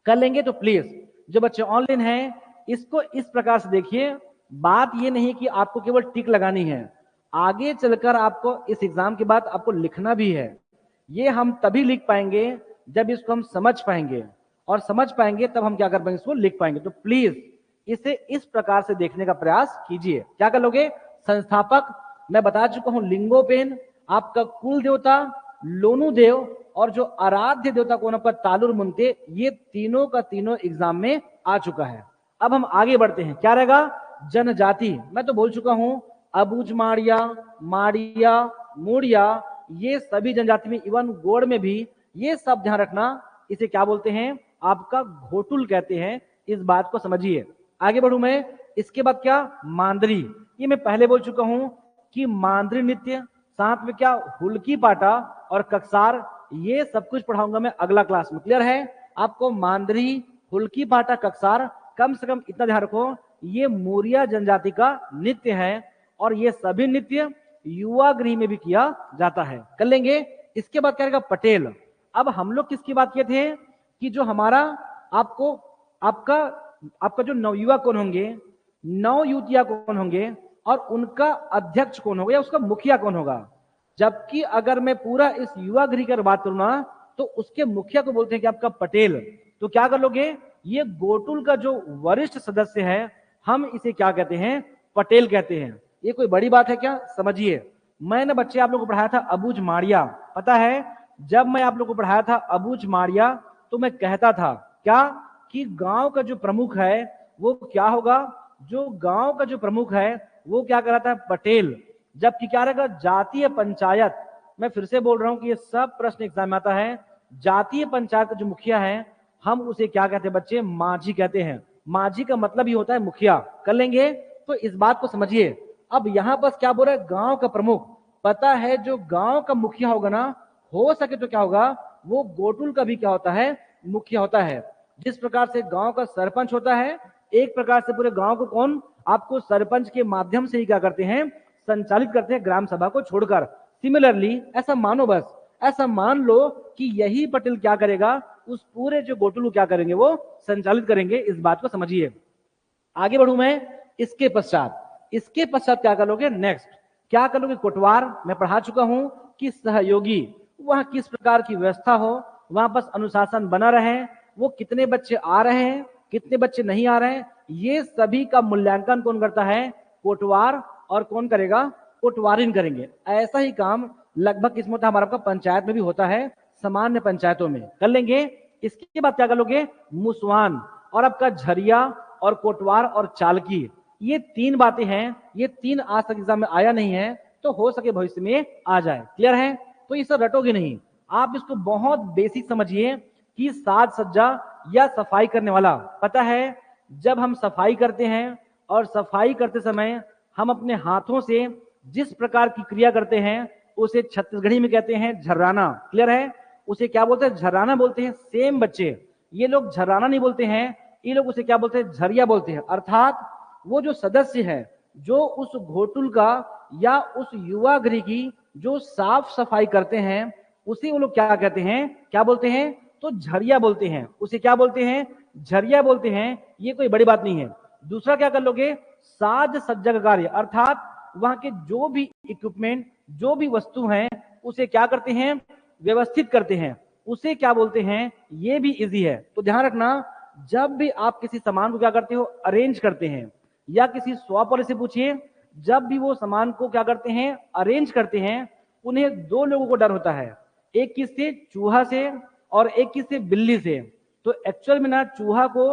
कर लेंगे? तो प्लीज जो बच्चे ऑनलाइन हैं, इसको इस प्रकार से देखिए। बात ये नहीं कि आपको केवल टिक लगानी है, आगे चलकर आपको इस एग्जाम के बाद आपको लिखना भी है। ये हम तभी लिख पाएंगे जब इसको हम समझ पाएंगे, और समझ पाएंगे तब हम क्या कर पाएंगे, इसको लिख पाएंगे। तो प्लीज इसे इस प्रकार से देखने का प्रयास कीजिए। क्या कर लोगे, संस्थापक मैं बता चुका हूं लिंगोपेन, आपका कुल देवता लोनु देव, और जो आराध्य देवता कौन आपका तालुर मुंते, ये तीनों का तीनों एग्जाम में आ चुका है। अब हम आगे बढ़ते हैं, क्या रहेगा, जनजाति। मैं तो बोल चुका हूं अबुझ माड़िया, माड़िया, मुड़िया, ये सभी जनजाति में, इवन गोड़ में भी, ये सब ध्यान रखना। इसे क्या बोलते हैं, आपका घोटुल कहते हैं। इस बात को समझिए। आगे बढ़ू मैं, इसके बाद क्या, मांदरी। ये मैं पहले बोल चुका हूं कि मांदरी नृत्य, साथ में क्या, हुल्की पाटा और कक्सार, ये सब कुछ पढ़ाऊंगा मैं अगला क्लास में। क्लियर है आपको, मांदरी, हुल्की पाटा, कक्सार, कम से कम इतना ध्यान रखो, ये मोरिया जनजाति का नृत्य है, और ये सभी नृत्य युवा गृह में भी किया जाता है। कर लेंगे। इसके बाद क्या रहेगा, पटेल। अब हम लोग किसकी बात किए थे कि जो हमारा आपको आपका आपका जो नवयुवक कौन होंगे, नव युवतिया कौन होंगे, और उनका अध्यक्ष कौन होगा या उसका मुखिया कौन होगा। जबकि अगर मैं पूरा इस युवा गृह की बात करूं ना, तो उसके मुखिया को बोलते हैं कि आपका पटेल। तो क्या कर लोगे, ये गोटुल का जो वरिष्ठ सदस्य है, हम इसे क्या कहते हैं, पटेल कहते हैं। ये कोई बड़ी बात है क्या, समझिए। मैंने बच्चे आप लोगों को पढ़ाया था अबुझ माड़िया, पता है, जब मैं आप लोगों को पढ़ाया था अबुझ माड़िया, तो मैं कहता था क्या, कि गांव का जो प्रमुख है वो क्या होगा, जो गांव का जो प्रमुख है वो क्या कराता है, पटेल। जबकि क्या रहेगा, जातीय पंचायत। मैं फिर से बोल रहा हूं कि ये सब प्रश्न एग्जाम में आता है। जातीय पंचायत का जो मुखिया है, हम उसे क्या कहते हैं बच्चे, माझी कहते हैं। माझी का मतलब ही होता है मुखिया। कर लेंगे। तो इस बात को समझिए। अब यहां पर क्या बोल रहा है, गांव का प्रमुख। पता है जो गांव का मुखिया होगा ना, हो सके तो क्या होगा, वो गोटुल का भी क्या होता है, मुखिया होता है। जिस प्रकार से गांव का सरपंच होता है, एक प्रकार से पूरे गांव को कौन, आपको सरपंच के माध्यम से ही क्या करते हैं, संचालित करते हैं, ग्राम सभा को छोड़कर। सिमिलरली ऐसा मानो, बस ऐसा मान लो कि यही पटेल क्या करेगा, उस पूरे जो गोटुल को क्या करेंगे, वो संचालित करेंगे। इस बात को समझिए। आगे बढ़ू मैं। इसके पश्चात क्या करोगे, नेक्स्ट क्या करोगे, कोटवार। मैं पढ़ा चुका हूं कि सहयोगी, वहां किस प्रकार की व्यवस्था हो, वहां बस अनुशासन बना रहे, वो कितने बच्चे आ रहे हैं, कितने बच्चे नहीं आ रहे हैं, ये सभी का मूल्यांकन कौन करता है, कोटवार। और कौन करेगा, कोटवारिन करेंगे। ऐसा ही काम लगभग किस्म होता है हमारा पंचायत में भी होता है, सामान्य पंचायतों में। कर लेंगे। इसके बाद क्या करोगे, मुसवान, और आपका झरिया, और कोटवार, और चालकी। ये तीन बातें हैं, ये तीन आज तक एग्जाम में आया नहीं है, तो हो सके भविष्य में आ जाए। क्लियर है। तो ये सब रटोगे नहीं, आप इसको बहुत बेसिक समझिए कि साज सज्जा या सफाई करने वाला। पता है जब हम सफाई करते हैं, और सफाई करते समय हम अपने हाथों से जिस प्रकार की क्रिया करते हैं, उसे छत्तीसगढ़ी में कहते हैं झर्राना। क्लियर है। उसे क्या बोलते हैं, झर्राना बोलते हैं। सेम बच्चे, ये लोग झर्राना नहीं बोलते हैं, ये लोग उसे क्या बोलते हैं, झरिया बोलते हैं। अर्थात वो जो सदस्य है, जो उस घोटुल का या उस युवा गृह की जो साफ सफाई करते हैं, उसे वो लोग क्या कहते हैं, क्या बोलते हैं, तो झरिया बोलते हैं। उसे क्या बोलते हैं, झरिया बोलते हैं। ये कोई बड़ी बात नहीं है। दूसरा क्या कर लोगे, साज सज्जा का कार्य, अर्थात वहां के जो भी इक्विपमेंट, जो भी वस्तु हैं, उसे क्या करते हैं, व्यवस्थित करते हैं, उसे क्या बोलते हैं। ये भी इजी है। तो ध्यान रखना, जब भी आप किसी सामान को क्या करते हो, अरेंज करते हैं, या किसी शॉप वाले से पूछिए, जब भी वो सामान को क्या करते हैं, अरेंज करते हैं, उन्हें दो लोगों को डर होता है, एक किससे, चूहा से, और एक किससे, बिल्ली से। तो एक्चुअल में ना चूहा को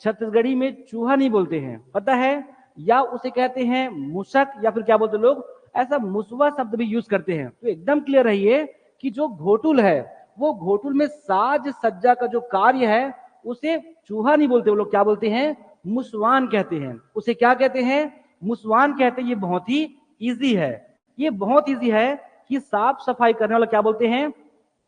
छत्तीसगढ़ी में चूहा नहीं बोलते हैं, पता है, या उसे कहते हैं मूषक, या फिर क्या बोलते लोग, ऐसा मुसवा शब्द भी यूज करते हैं। तो एकदम क्लियर रहिए कि जो घोटुल है, वो घोटुल में साज सज्जा का जो कार्य है, उसे चूहा नहीं बोलते, वो लोग क्या बोलते हैं, मुसवान कहते हैं। उसे क्या कहते हैं, मुसवान कहते हैं। ये बहुत ही इजी है, ये बहुत इजी है कि साफ सफाई करने वाला क्या बोलते हैं,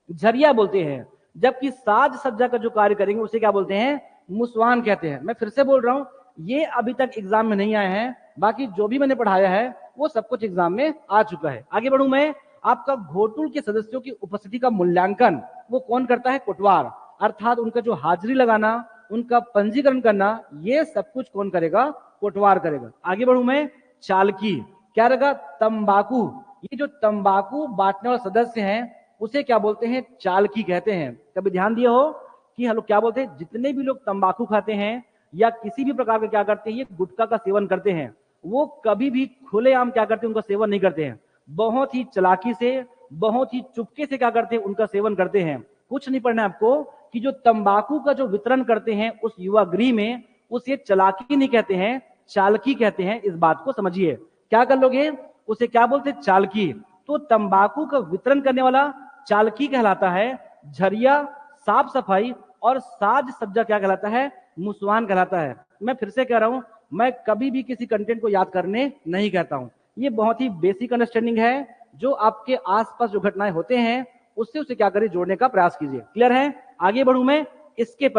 झरिया बोलते हैं। जबकि साज सज्जा का जो कार्य करेंगे उसे क्या बोलते हैं, मुसवान कहते हैं। मैं फिर से बोल रहा हूं, ये अभी तक एग्जाम में नहीं आए हैं, बाकी जो भी मैंने पढ़ाया है वो सब कुछ एग्जाम में आ चुका है। आगे बढ़ू मैं। आपका घोटुल के सदस्यों की उपस्थिति का मूल्यांकन वो कौन करता है, कोटवार। अर्थात उनका जो हाजिरी लगाना, उनका पंजीकरण करना, ये सब कुछ कौन करेगा, कोटवार करेगा। आगे बढ़ू मैं। चालकी क्या रहेगा, तंबाकू। ये जो तंबाकू बांटने वाले सदस्य हैं, उसे क्या बोलते हैं, चालकी कहते हैं। कभी ध्यान दिया हो कि हम लोग क्या बोलते हैं, जितने भी लोग तंबाकू खाते हैं या किसी भी प्रकार का क्या करते हैं, ये गुटखा का सेवन करते हैं, वो कभी भी खुलेआम क्या करते हैं, उनका सेवन नहीं करते हैं। बहुत ही चालाकी से, बहुत ही चुपके से क्या करते हैं, उनका सेवन करते हैं। कुछ नहीं पढ़ना है आपको कि जो तंबाकू का जो वितरण करते हैं उस युवा गृह में, उसे चालाकी नहीं कहते हैं, चालकी कहते हैं। इस बात को समझिए। क्या कर लोगे, उसे क्या बोलते हैं, चालकी। तो तंबाकू का वितरण करने वाला चालकी कहलाता है। झरिया, साफ सफाई और साज सज्जा क्या कहलाता है, मुसवान कहलाता है। मैं फिर से कह रहा हूं, मैं कभी भी किसी कंटेंट को याद करने नहीं कहता हूं। ये बहुत ही बेसिक अंडरस्टैंडिंग है। जो आपके आसपास जो घटनाएं होते हैं उससे उसे क्या करिए, जोड़ने का प्रयास कीजिए। क्लियर है? आगे बढ़ू मैं। इसके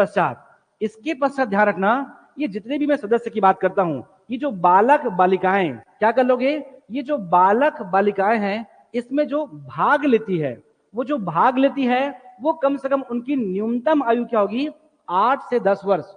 पश्चात ध्यान रखना, ये जितने भी मैं सदस्य की बात करता हूं, ये जो बालक बालिकाएं क्या कर लोगे, ये जो बालक बालिकाएं हैं, इसमें जो भाग लेती है, वो जो भाग लेती है वो कम से कम उनकी न्यूनतम आयु क्या होगी, 8 से 10 वर्ष।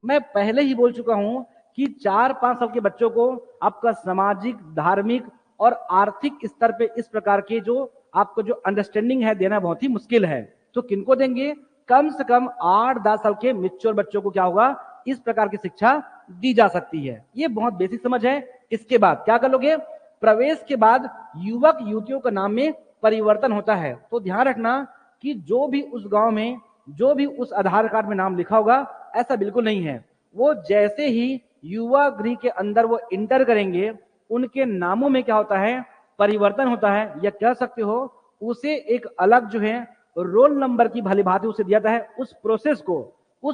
मैं पहले ही बोल चुका हूं कि 4-5 साल के बच्चों को आपका सामाजिक, धार्मिक और आर्थिक स्तर पे इस प्रकार के जो आपको जो अंडरस्टैंडिंग है देना बहुत ही मुश्किल है। तो किनको देंगे, कम से कम 8-10 साल के मिच्योर बच्चों को क्या होगा, इस प्रकार की शिक्षा दी जा सकती है। ये बहुत बेसिक समझ है। इसके बाद क्या कर लोगे, प्रवेश के बाद युवक युवतियों का नाम में परिवर्तन होता है। तो ध्यान रखना कि जो भी उस गांव में, जो भी उस आधार कार्ड में नाम लिखा होगा, ऐसा बिल्कुल नहीं है। वो जैसे ही युवा गृह के अंदर वो इंटर करेंगे, उनके नामों में क्या होता है, परिवर्तन होता है। या कह सकते हो उसे एक अलग जो है रोल नंबर की भली भांति उसे दिया जाता है। उस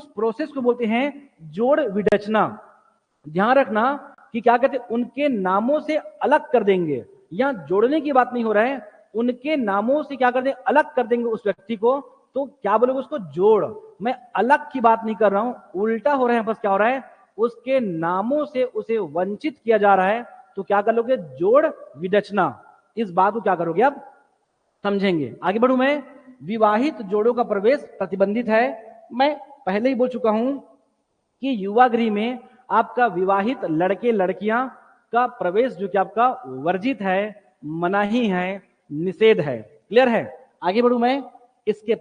प्रोसेस को बोलते हैं जोड़ विडचना। ध्यान रखना कि क्या कहते हैं, उनके नामों से अलग कर देंगे। यहां जोड़ने की बात नहीं हो रहा है, उनके नामों से क्या कर देंगे, अलग कर देंगे उस व्यक्ति को। तो क्या बोलोगे उसको, जोड़। मैं अलग की बात नहीं कर रहा हूं, उल्टा हो रहा है। बस क्या हो रहा है, उसके नामों से उसे वंचित किया जा रहा है। तो क्या कर लोगे, जोड़ विडचना। इस बात को क्या करोगे, अब समझेंगे। आगे बढ़ू मैं। विवाहित जोड़ों का प्रवेश प्रतिबंधित है। मैं पहले ही बोल चुका हूं कि युवा गृह में आपका विवाहित लड़के लड़कियां का प्रवेश जो कि आपका वर्जित है, मनाही है, निषेध है। क्लियर है? आगे बढ़ू मैं। इसके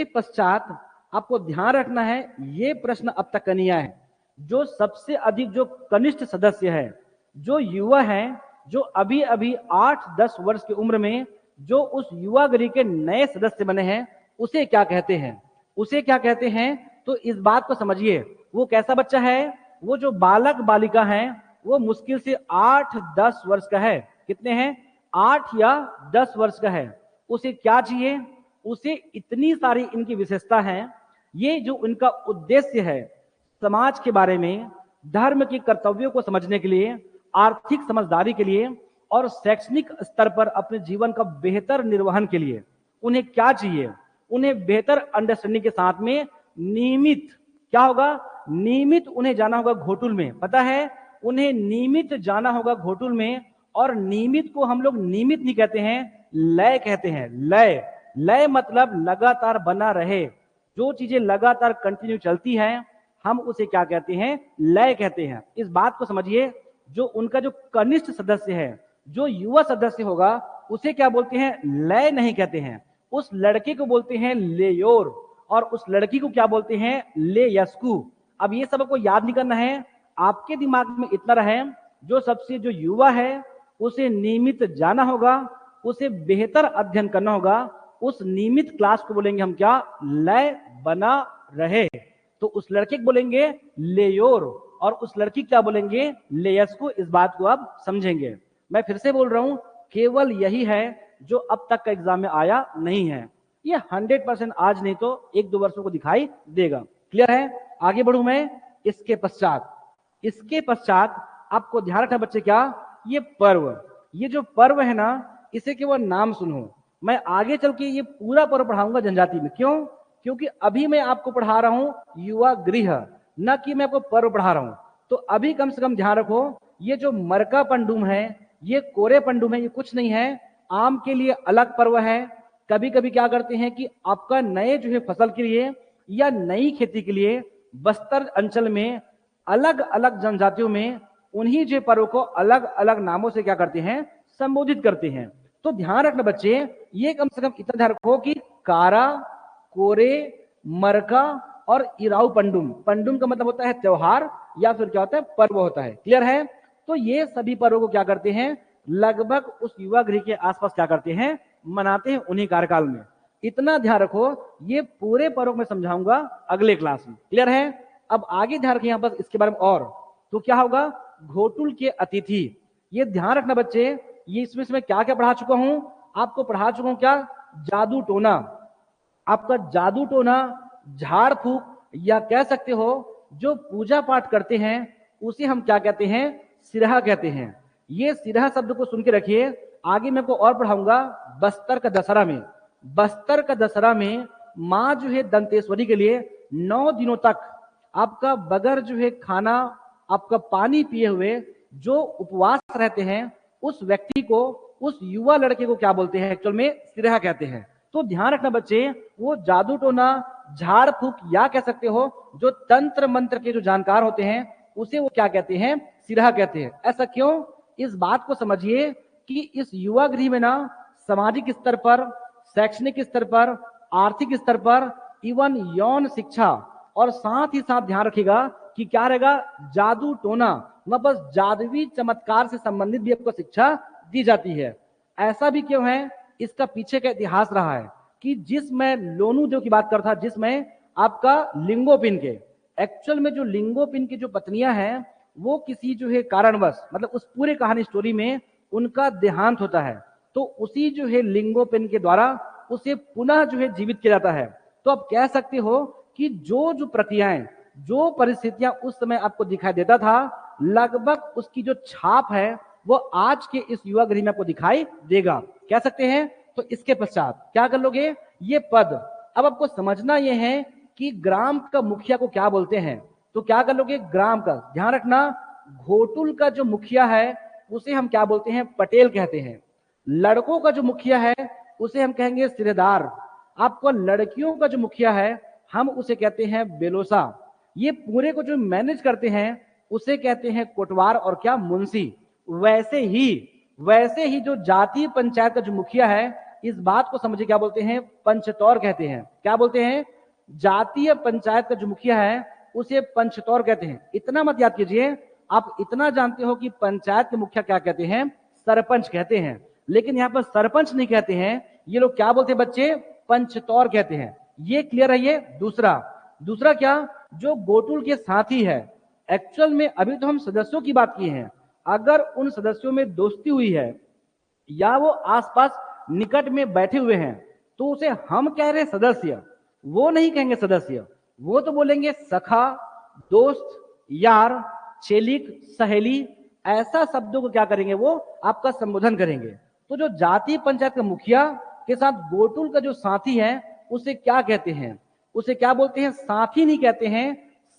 पश्चात आपको ध्यान रखना है, ये प्रश्न अब तक का नहीं आया है। जो सबसे अधिक जो कनिष्ठ सदस्य है, जो युवा है, जो अभी अभी 8-10 वर्ष की उम्र में जो उस युवा गृह के नए सदस्य बने हैं, उसे क्या कहते हैं, उसे क्या कहते हैं। तो इस बात को समझिए, वो कैसा बच्चा है, वो जो बालक बालिका है, वो मुश्किल से 8-10 वर्ष का है। कितने हैं, 8 या 10 वर्ष का है। उसे क्या चाहिए, उसे इतनी सारी इनकी विशेषता है। ये जो इनका उद्देश्य है, समाज के बारे में, धर्म के कर्तव्यों को समझने के लिए, आर्थिक समझदारी के लिए और शैक्षणिक स्तर पर अपने जीवन का बेहतर निर्वहन के लिए उन्हें क्या चाहिए, उन्हें बेहतर अंडरस्टैंडिंग के साथ में नियमित क्या होगा, नियमित उन्हें जाना होगा घोटुल में। पता है, उन्हें नियमित जाना होगा घोटुल में। और नियमित को हम लोग नियमित नहीं कहते हैं, लय कहते हैं। लय मतलब लगातार बना रहे। जो चीजें लगातार कंटिन्यू चलती हैं, हम उसे क्या कहते हैं, लय कहते हैं। इस बात को समझिए। जो उनका जो कनिष्ठ सदस्य है, जो युवा सदस्य होगा, उसे क्या बोलते हैं, लय नहीं कहते हैं। उस लड़के को बोलते हैं लेयोर, और उस लड़की को क्या बोलते हैं, ले यस्कू। अब ये सब आपको याद नहीं करना है, आपके दिमाग में इतना रहे, जो सबसे जो युवा है उसे नियमित जाना होगा, उसे बेहतर अध्ययन करना होगा। उस नियमित क्लास को बोलेंगे हम क्या, लय बना रहे। तो उस लड़के को बोलेंगे लेयोर, और उस लड़की क्या बोलेंगे, लेयस्कू। इस बात को आप समझेंगे। मैं फिर से बोल रहा हूं, केवल यही है जो अब तक का एग्जाम में आया नहीं है। ये 100% आज नहीं तो 1-2 वर्षों को दिखाई देगा। क्लियर है? आगे बढ़ू मैं। इसके पश्चात आपको ध्यान रखना बच्चे, क्या, ये पर्व, ये जो पर्व है ना, इसे केवल नाम सुनो। मैं आगे चल के ये पूरा पर्व पढ़ाऊंगा जनजाति में। क्यों? क्योंकि अभी मैं आपको पढ़ा रहा हूं युवा गृह, न कि मैं आपको पर्व पढ़ा रहा हूं। तो अभी कम से कम ध्यान रखो, ये जो मरका पंडुम है, ये कोरे पंडुम है, ये कुछ नहीं है। आम के लिए अलग पर्व है। कभी कभी क्या करते हैं कि आपका नए जो है फसल के लिए या नई खेती के लिए बस्तर अंचल में अलग अलग जनजातियों में उन्हीं जो पर्व को अलग अलग नामों से क्या करते हैं, संबोधित करते हैं। तो तो ध्यान रखना बच्चे, ये कम से कम इतना ध्यान रखो कि कारा, कोरे, मरका और इराऊ पंडुम। पंडुम का मतलब होता है त्योहार या फिर क्या होता है, पर्व होता है। क्लियर है? तो ये सभी पर्वों को क्या करते हैं, लगभग उस युवा गृह के आसपास क्या करते हैं, मनाते हैं उन्हीं कार्यकाल में। इतना ध्यान रखो, ये पूरे पर्व में समझाऊंगा अगले क्लास में। क्लियर है? अब आगे ध्यान रखिए यहाँ पर इसके बारे में। और तो क्या होगा, घोटुल के अतिथि। ये ध्यान रखना बच्चे, ये इसमें क्या क्या पढ़ा चुका हूं, आपको पढ़ा चुका हूं क्या, जादू टोना। आपका जादू टोना, झाड़ फूक, या कह सकते हो जो पूजा पाठ करते हैं उसे हम क्या कहते हैं, सिरहा कहते हैं। ये सिरहा शब्द को सुन के रखिए, आगे मैं को और पढ़ाऊंगा। बस्तर का दशहरा में, बस्तर का दशहरा में माँ जो है दंतेश्वरी के लिए 9 दिनों तक आपका बगैर जो है खाना, आपका पानी पिए हुए जो उपवास रहते हैं, उस व्यक्ति को, उस युवा लड़के को क्या बोलते हैं, एक्चुअल में सिरहा कहते हैं। तो ध्यान रखना बच्चे, वो जादू टोना, झाड़ फूक, या कह सकते हो जो तंत्र मंत्र के जो जानकार होते हैं उसे वो क्या कहते हैं, सिरहा कहते हैं। ऐसा क्यों, इस बात को समझिए कि इस युवा गृह में ना सामाजिक स्तर पर, शैक्षणिक स्तर पर, आर्थिक स्तर पर, इवन यौन शिक्षा, और साथ ही साथ ध्यान रखिएगा कि क्या रहेगा, जादू टोना, मतलब जादुई चमत्कार से संबंधित भी आपको शिक्षा दी जाती है। ऐसा भी क्यों है, इसका पीछे का इतिहास रहा है कि जिसमें लोनू देव की बात कर था, जिसमें आपका लिंगोपिन के, एक्चुअल में जो लिंगोपिन की जो पत्नियां हैं वो किसी जो है कारणवश, मतलब उस पूरे कहानी स्टोरी में उनका देहांत होता है, तो उसी जो है लिंगोपिन के द्वारा उसे पुनः जो है जीवित किया जाता है। तो आप कह सकते हो कि जो जो प्रक्रियाएं, जो परिस्थितियां उस समय आपको दिखाई देता था, लगभग उसकी जो छाप है वो आज के इस युवा गृह में आपको दिखाई देगा, कह सकते हैं। तो इसके पश्चात क्या कर लोगे, ये पद अब आपको समझना ये है कि ग्राम का मुखिया को क्या बोलते हैं। तो क्या कर लोगे, ग्राम का ध्यान रखना, घोटुल का जो मुखिया है उसे हम क्या बोलते हैं, पटेल कहते हैं। लड़कों का जो मुखिया है उसे हम कहेंगे सिरदार। आपको लड़कियों का जो मुखिया है हम उसे कहते हैं बेलोसा। ये पूरे को जो मैनेज करते हैं उसे कहते हैं कोटवार और क्या, मुंशी। वैसे ही जो जातीय पंचायत का जो मुखिया है, इस बात को समझिए, क्या बोलते हैं, पंचतौर कहते हैं। क्या बोलते हैं, जातीय पंचायत का जो मुखिया है उसे पंचतौर कहते हैं। इतना मत याद कीजिए, आप इतना जानते हो कि पंचायत के मुखिया क्या कहते हैं, सरपंच कहते हैं, लेकिन यहाँ पर सरपंच नहीं कहते हैं, ये लोग क्या बोलते हैं बच्चे, पंचतौर कहते हैं। ये क्लियर है? ये दूसरा क्या, जो गोटुल के साथी है, एक्चुअल में अभी तो हम सदस्यों की बात की है, अगर उन सदस्यों में दोस्ती हुई है या वो आसपास निकट में बैठे हुए हैं तो उसे हम कह रहे सदस्य, वो नहीं कहेंगे सदस्य, वो तो बोलेंगे सखा, दोस्त, यार, चेलिक, सहेली, ऐसा शब्दों को क्या करेंगे, वो आपका संबोधन करेंगे। तो जो जातीय पंचायत का मुखिया के साथ गोटुल का जो साथी है उसे क्या कहते हैं, उसे क्या बोलते हैं, साथी नहीं कहते हैं,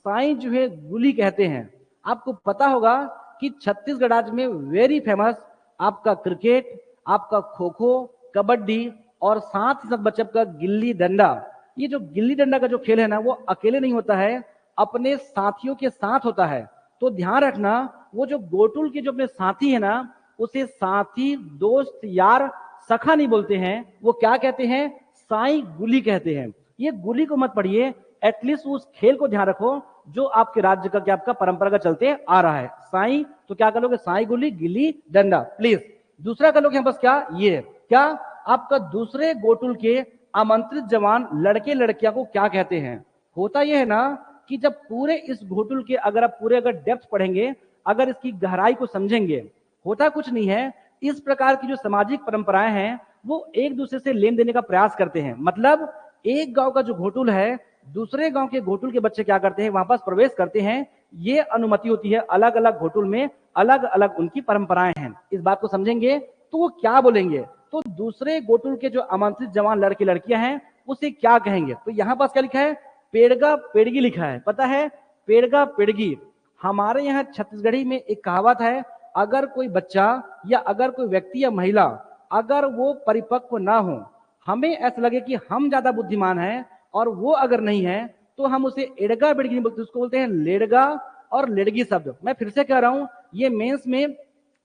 साई जो है गुली कहते हैं। आपको पता होगा कि छत्तीसगढ़ राज्य में वेरी फेमस आपका क्रिकेट, आपका खो खो, कबड्डी, और साथ ही साथ बच्चे का गिल्ली डंडा। ये जो गिल्ली डंडा का जो खेल है ना, वो अकेले नहीं होता है, अपने साथियों के साथ होता है। तो ध्यान रखना, वो जो गोटुल के जो अपने साथी है ना, उसे साथी, दोस्त, यार, सखा नहीं बोलते हैं, वो क्या कहते हैं, साई गुली कहते हैं। ये गुली को मत पढ़िए, एटलीस्ट उस खेल को ध्यान रखो जो आपके राज्य का, क्या आपका परंपरा का चलते आ रहा है। साई तो क्या कर लोगे, साई गुली, गिल्ली डंडा, प्लीज। दूसरा कर लोगे यहाँ पास क्या, ये क्या, आपका दूसरे गोटुल के आमंत्रित जवान लड़के लड़कियां को क्या कहते हैं। होता यह है ना कि जब पूरे इस घोटुल के अगर आप पूरे अगर डेप्थ पढ़ेंगे, अगर इसकी गहराई को समझेंगे, होता कुछ नहीं है, इस प्रकार की जो सामाजिक परंपराएं हैं वो एक दूसरे से लेन देने का प्रयास करते हैं। मतलब एक गांव का जो घोटुल है दूसरे गांव के घोटुल के बच्चे क्या करते हैं, वहां पास प्रवेश करते हैं, ये अनुमति होती है। अलग अलग घोटुल में अलग अलग उनकी परंपराएं हैं, इस बात को समझेंगे तो वो क्या बोलेंगे। तो दूसरे गोटुल के जो आमंत्रित जवान लड़के लड़कियां हैं उसे क्या कहेंगे, तो यहाँ पास क्या लिखा है, पेड़गा पेड़गी लिखा है, पता है, पेड़गा पेड़गी। हमारे यहाँ छत्तीसगढ़ी में एक कहावत है, अगर कोई बच्चा या अगर कोई व्यक्ति या महिला अगर वो परिपक्व ना हो, हमें ऐसा लगे कि हम ज्यादा बुद्धिमान हैं और वो अगर नहीं है, तो हम उसे एड़गा बेड़गी नहीं बोलते, उसको बोलते हैं लेड़गा और लेड़गी शब्द। मैं फिर से कह रहा हूं, ये मेंस में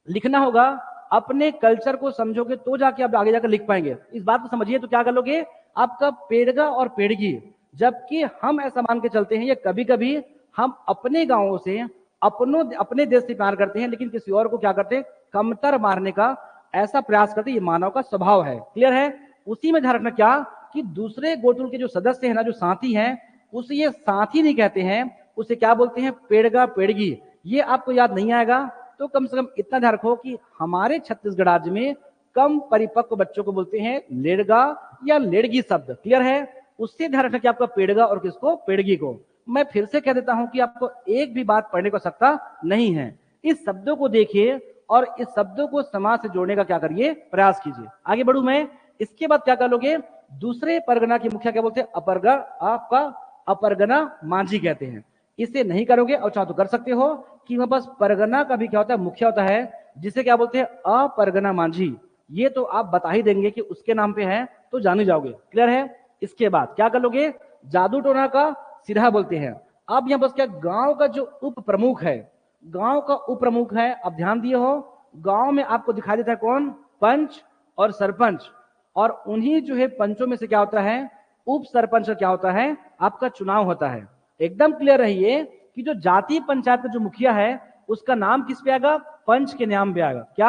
लिखना होगा, अपने कल्चर को समझोगे तो जाके आप आगे जाकर लिख पाएंगे। इस बात को समझिए तो क्या कर लोगे, आपका पेड़गा और पेड़गी, जबकि हम ऐसा मान के चलते हैं, ये कभी कभी हम अपने गांवों से अपने देश से प्यार करते हैं, लेकिन किसी और को क्या करते हैं, कमतर मारने का ऐसा प्रयास करते हैं। ये मानव का स्वभाव है। क्लियर है। उसी में ध्यान रखना क्या कि दूसरे गोकुल के जो सदस्य हैं ना, जो साथी हैं, उसे ये साथी नहीं कहते हैं, उसे क्या बोलते हैं, पेड़गा पेड़गी। ये आपको याद नहीं आएगा तो कम से कम इतना ध्यान रखो कि हमारे छत्तीसगढ़ राज्य में कम परिपक्व बच्चों को बोलते हैं लेड़गा या लेड़गी शब्द। क्लियर है। उससे ध्यान रखना कि आपका पेड़गा और किसको, पेड़गी को। मैं फिर से कह देता हूं कि आपको एक भी बात पढ़ने को सकता नहीं है। इस शब्दों को देखिए और इस शब्दों को समाज से जोड़ने का क्या करिए, प्रयास कीजिए। आगे बढ़ू मैं। इसके बाद क्या कर लोगे, दूसरे परगना की मुखिया क्या बोलते हैं, अपरगा, आपका अपरगना मांझी कहते हैं। इसे नहीं करोगे और चाहो तो कर सकते हो कि वह बस परगना का भी क्या होता है, मुखिया होता है, जिसे क्या बोलते हैं, अपरगना मांझी। ये तो आप बता ही देंगे कि उसके नाम पे है तो जान ही जाओगे। क्लियर है। इसके बाद क्या कर लोगे, जादू टोना का सिरहा बोलते हैं। अब यहां बस क्या, गांव का जो उप प्रमुख है, गांव का उप प्रमुख है, अब ध्यान दिए हो, गांव में आपको दिखाई देता है कौन, पंच और सरपंच। और उन्हीं जो है पंचों में से क्या होता है, उप सरपंच क्या होता है, आपका चुनाव होता है। एकदम क्लियर रहिए कि जो जाति पंचायत का जो मुखिया है उसका नाम किस पे आएगा, पंच के नाम पे आएगा। क्या,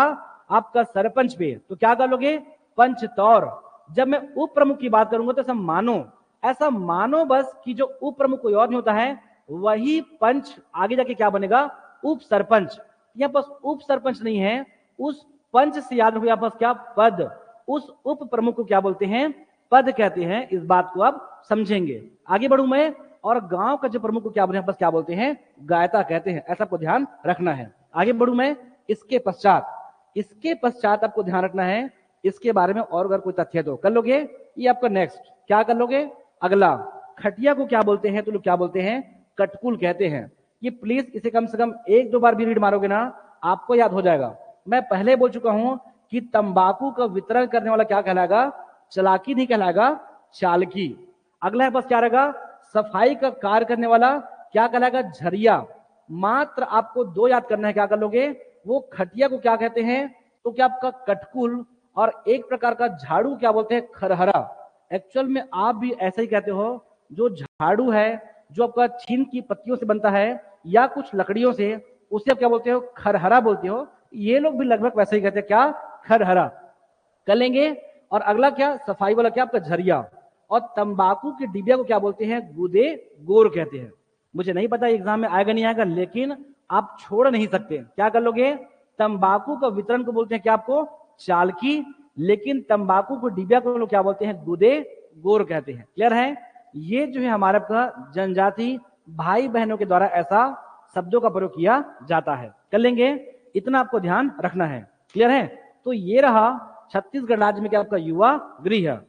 आपका सरपंच पे। तो क्या कर लोगे, पंच तौर। जब मैं उप प्रमुख की बात करूंगा तो ऐसा मानो बस कि जो उप प्रमुख कोई और नहीं होता है, वही पंच आगे जाके क्या बनेगा, उप सरपंच। यहां बस उप सरपंच नहीं है, उस पंच से याद रखो, यहाँ क्या पद, उस उप प्रमुख को क्या बोलते हैं, पद कहते हैं। इस बात को आप समझेंगे। आगे बढ़ू मैं। और गांव का जो प्रमुख को क्या बोलते हैं, बस क्या बोलते हैं, गायता कहते हैं। ऐसा आपको ध्यान रखना है। आगे बढ़ू मैं। इसके पश्चात आपको ध्यान रखना है, इसके बारे में और अगर कोई तथ्य तो कर लोगे। ये आपका नेक्स्ट क्या कर लोगे, अगला, खटिया को क्या बोलते हैं, तो लोग क्या बोलते हैं, कटकुल कहते हैं। ये प्लीज इसे कम से कम एक दो बार भी रीड मारोगे ना, आपको याद हो जाएगा। मैं पहले बोल चुका हूं कि तंबाकू का वितरण करने वाला क्या कहलाएगा, चालाकी नहीं कहलाएगा, चालकी। अगला है बस क्या रहेगा, सफाई का कार्य करने वाला क्या कहलाएगा, झरिया। मात्र आपको दो याद करना है, क्या कर लोगे, वो खटिया को क्या कहते हैं, तो क्या आपका कटकुल, और एक प्रकार का झाड़ू क्या बोलते हैं, खरहरा। एक्चुअल में आप भी ऐसा ही कहते हो, जो झाड़ू है जो आपका छीन की पत्तियों से बनता है या कुछ लकड़ियों से, उसे आप क्या बोलते हो, खरहरा बोलते हो। ये लोग भी लगभग वैसे ही कहते हैं, क्या, खरहरा कर लेंगे। और अगला क्या, सफाई वाला क्या, आपका झरिया। और तंबाकू के डिबिया को क्या बोलते हैं, गुदे गोर कहते हैं। मुझे नहीं पता एग्जाम में आएगा नहीं आएगा, लेकिन आप छोड़ नहीं सकते। क्या कर लोगे, तंबाकू का वितरण को बोलते हैं क्या, आपको चालकी, लेकिन तंबाकू को डिबिया को लोग क्या बोलते हैं, गुदे गोर कहते हैं। क्लियर है। ये जो है हमारे जनजाति भाई बहनों के द्वारा ऐसा शब्दों का प्रयोग किया जाता है। कर लेंगे, इतना आपको ध्यान रखना है। क्लियर है। तो ये रहा छत्तीसगढ़ राज्य में क्या आपका युवा गृह।